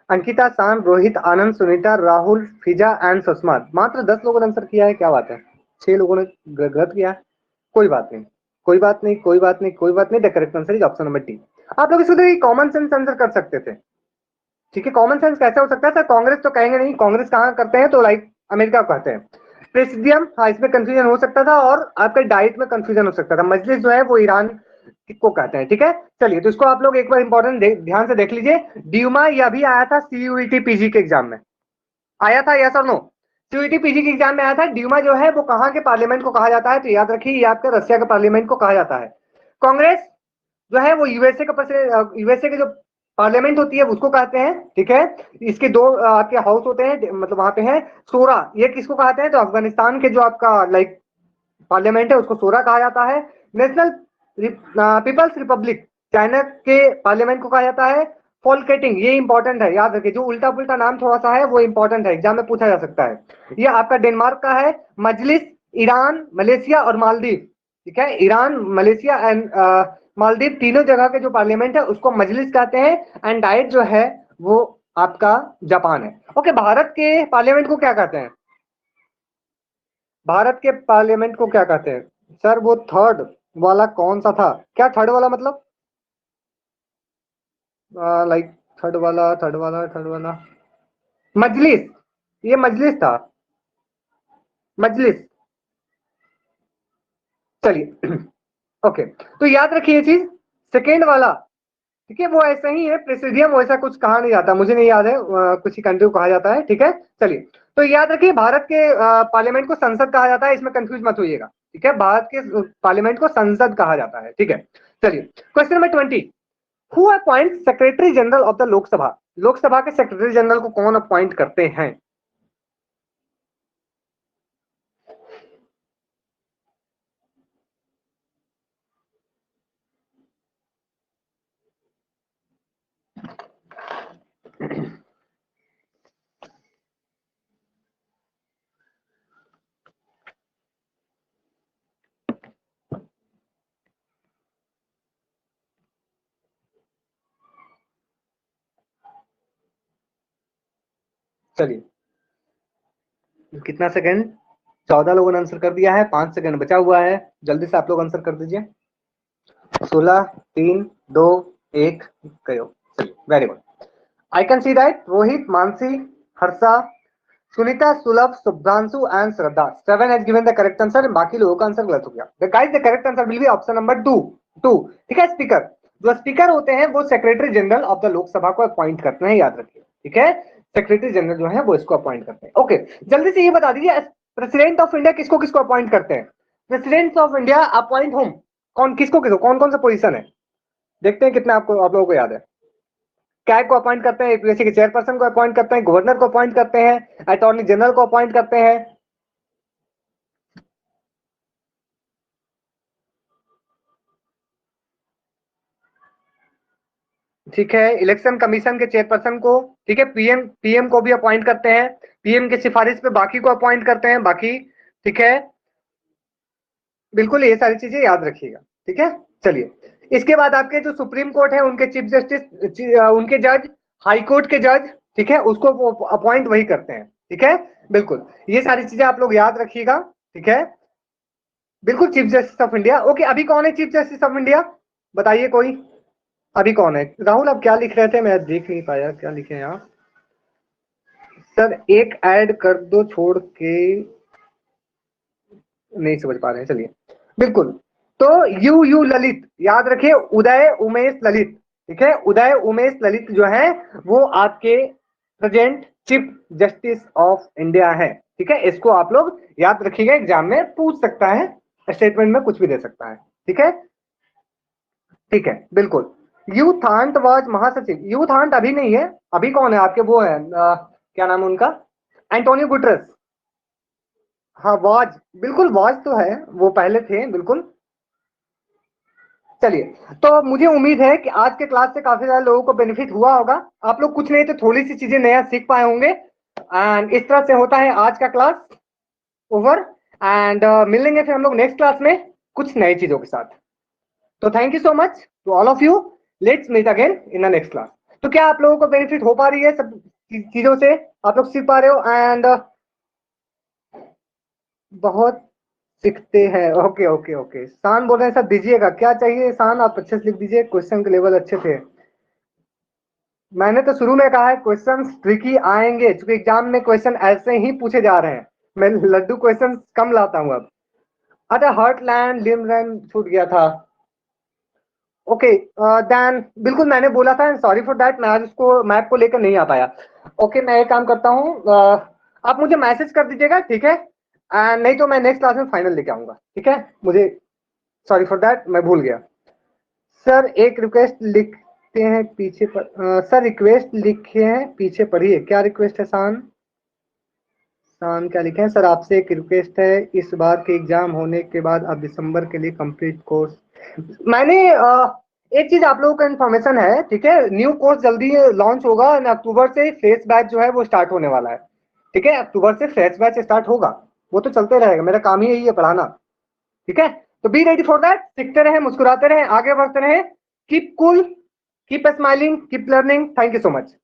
अंकिता, शान, रोहित, आनंद, सुनीता, राहुल, फिजा एंड सुषमा, मात्र 10 लोगों ने आंसर किया है। क्या बात है, 6 लोगों ने गलत किया है। कोई बात नहीं, कोई बात नहीं, कोई बात नहीं, कोई बात नहीं। The correct answer is option number D. आप लोग इसको कॉमन सेंस आंसर कर सकते थे। ठीक है, कॉमन सेंस कैसे हो सकता है सर? कांग्रेस तो कहेंगे नहीं, कांग्रेस कहाँ करते हैं, तो लाइक अमेरिका को कहते हैं। प्रेसिडियम, हाँ इसमें कंफ्यूजन हो सकता था, और आपके डाइट में कंफ्यूजन हो सकता था। मजलिस जो है वो ईरान को कहते हैं। ठीक है, चलिए, तो इसको आप लोग एक बार इंपॉर्टेंट ध्यान से देख लीजिए। ड्यूमा ये अभी आया था सीयूईटी पीजी के एग्जाम में, आया था, यस और नो? सीयूईटी पीजी के एग्जाम में आया था। ड्यूमा जो है वो कहाँ के पार्लियामेंट को कहा जाता है? तो याद रखिए, ये आपके रशिया के पार्लियामेंट को कहा जाता है। कांग्रेस जो है वो यूएसए का यूएसए के जो पार्लियामेंट होती है उसको कहते हैं। ठीक है, इसके दो आपके हाउस होते हैं, मतलब वहां पे है सोरा, ये किसको कहते हैं? तो अफगानिस्तान के जो आपका लाइक पार्लियामेंट है उसको सोरा कहा जाता है। नेशनल पीपल्स रिपब्लिक चाइना के पार्लियामेंट को कहा जाता है फॉलकेटिंग। ये इंपॉर्टेंट है, याद रखिए, जो उल्टा पुल्टा नाम थोड़ा सा है वो इंपॉर्टेंट है, एग्जाम में पूछा जा सकता है। ये आपका डेनमार्क का है। मजलिस, ईरान, मलेशिया और मालदीव। ठीक है, ईरान, मलेशिया एंड मालदीव, तीनों जगह के जो पार्लियामेंट है उसको मजलिस कहते हैं। एंड डाइट जो है वो आपका जापान है। ओके, भारत के पार्लियामेंट को क्या कहते हैं? भारत के पार्लियामेंट को क्या कहते हैं सर? वो थर्ड वाला कौन सा था? क्या थर्ड वाला मतलब? लाइक थर्ड वाला मजलिस, ये मजलिस था, मजलिस। चलिए ओके, तो याद रखिए ये चीज, सेकेंड वाला। ठीक है, वो ऐसा ही है, प्रेसिडियम वैसा कुछ कहा नहीं जाता, मुझे नहीं याद है, कुछ ही कंट्री को कहा जाता है। ठीक है, चलिए, तो याद रखिए, भारत के पार्लियामेंट को संसद कहा जाता है, इसमें कंफ्यूज मत होइएगा। ठीक है, भारत के पार्लियामेंट को संसद कहा जाता है। ठीक है, चलिए, question number 20। Who appoint secretary general of the Lok Sabha? Lok Sabha के सेक्रेटरी जनरल को कौन अपॉइंट करते हैं? चलिए, कितना सेकंड? 14 लोगों ने आंसर कर दिया है, 5 सेकंड बचा हुआ है, जल्दी से आप लोग आंसर कर दीजिए। 16, 3, 2, 1, कहो। चलिए, very good. I can see that Rohit, Mansi, Harsha, Sunita, Sulabh, Shubhranshu and Shraddha, 7 has given the correct answer. बाकी लोगों का आंसर गलत हो गया। The guys, the correct answer will be option number 2। ठीक है, स्पीकर, जो स्पीकर होते हैं वो secretary general of the Lok Sabha को अपॉइंट करते हैं, याद रखिए। ठीक है, सेक्रेटरी जनरल जो है वो इसको अपॉइंट करते हैं। ओके, जल्दी से ये बता दीजिए, प्रेसिडेंट ऑफ इंडिया किसको किसको अपॉइंट करते हैं? President of India appoint whom, कौन किसको किसको, कौन कौन सा पोजीशन है? देखते हैं कितना आपको, आप लोगों को याद है। कैग को अपॉइंट करते हैं, यूपीएससी के चेयरपर्सन को अपॉइंट करते हैं, गवर्नर को अपॉइंट करते हैं, अटॉर्नी जनरल को अपॉइंट करते हैं। ठीक है, इलेक्शन कमीशन के चेयरपर्सन को। ठीक है, पीएम पीएम को भी अपॉइंट करते हैं, पीएम की सिफारिश पे बाकी को अपॉइंट करते हैं, बाकी। ठीक है, बिल्कुल, ये सारी चीजें याद रखिएगा। ठीक है, चलिए, इसके बाद आपके जो सुप्रीम कोर्ट है उनके चीफ जस्टिस, उनके जज, हाई कोर्ट के जज, ठीक है, उसको अपॉइंट वही करते हैं। ठीक है, बिल्कुल, ये सारी चीजें आप लोग याद रखिएगा। ठीक है, बिल्कुल, chief justice of India. Okay, अभी कौन है चीफ जस्टिस ऑफ इंडिया? बताइए कोई, अभी कौन है? राहुल, आप क्या लिख रहे थे? मैं देख नहीं पाया, क्या लिखे हैं आप? सर, एक ऐड कर दो छोड़ के, नहीं समझ पा रहे हैं, चलिए, बिल्कुल। तो यू ललित, याद रखिए, उदय उमेश ललित। ठीक है, उदय उमेश ललित जो है वो आपके present chief justice of India है। ठीक है, इसको आप लोग याद रखिएगा, एग्जाम में पूछ सकता है, स्टेटमेंट में कुछ भी दे सकता है। ठीक है, ठीक है, बिल्कुल, यूथांट वाज महासचिव। यूथांट अभी नहीं है, अभी कौन है आपके, वो है क्या नाम है उनका, एंटोनियो गुटरेस। हाँ वाज, बिल्कुल वाज तो है, वो पहले थे बिल्कुल। चलिए, तो मुझे उम्मीद है कि आज के क्लास से काफी सारे लोगों को बेनिफिट हुआ होगा। आप लोग कुछ नहीं तो थोड़ी सी चीजें नया सीख पाए होंगे। एंड इस तरह से होता है आज का क्लास ओवर। एंड मिलेंगे फिर हम लोग नेक्स्ट क्लास में कुछ नई चीजों के साथ। तो thank you so much to all of you. Let's meet again in the next class. तो क्या आप लोगों को बेनिफिट हो पा रही है सब चीजों से, आप लोग सीख पा रहे हो? एंड बहुत सीखते हैं। ओके ओके ओके, शान बोल रहे हैं सर दीजिएगा, क्या चाहिए शान, आप अच्छे से लिख दीजिए, क्वेश्चन के लेवल अच्छे थे। मैंने तो शुरू में कहा है क्वेश्चन ट्रिकी आएंगे, क्योंकि एग्जाम में क्वेश्चन ऐसे ही पूछे जा रहे हैं। मैं लड्डू क्वेश्चन कम लाता हूँ अब। अच्छा, हर्टलैंड लिमलैंड छूट गया था। ओके देन, बिल्कुल मैंने बोला था, सॉरी फॉर दैट, मैं आज उसको मैप को लेकर नहीं आ पाया। ओके मैं एक काम करता हूँ, आप मुझे मैसेज कर दीजिएगा, ठीक है? नहीं तो मैं नेक्स्ट क्लास में फाइनल लेके आऊंगा, ठीक है? मुझे सॉरी फॉर दैट, मैं भूल गया। सर एक रिक्वेस्ट लिखते हैं पीछे पर, सर रिक्वेस्ट लिखे हैं पीछे पढ़िए, क्या रिक्वेस्ट है शान? शान क्या लिखे हैं? सर आपसे एक रिक्वेस्ट है, इस बार के एग्जाम होने के बाद आप दिसंबर के लिए कंप्लीट कोर्स, मैंने एक चीज आप लोगों का इन्फॉर्मेशन है, ठीक है? न्यू कोर्स जल्दी लॉन्च होगा, अक्टूबर से फ्रेश बैच जो है वो स्टार्ट होने वाला है, ठीक है? अक्टूबर से फ्रेश बैच स्टार्ट होगा, वो तो चलते रहेगा, मेरा काम ही यही है पढ़ाना, ठीक है? तो बी रेडी फॉर दैट, सीखते रहे, मुस्कुराते रहे, आगे बढ़ते रहे, keep cool, keep smiling, keep learning. Thank you so much.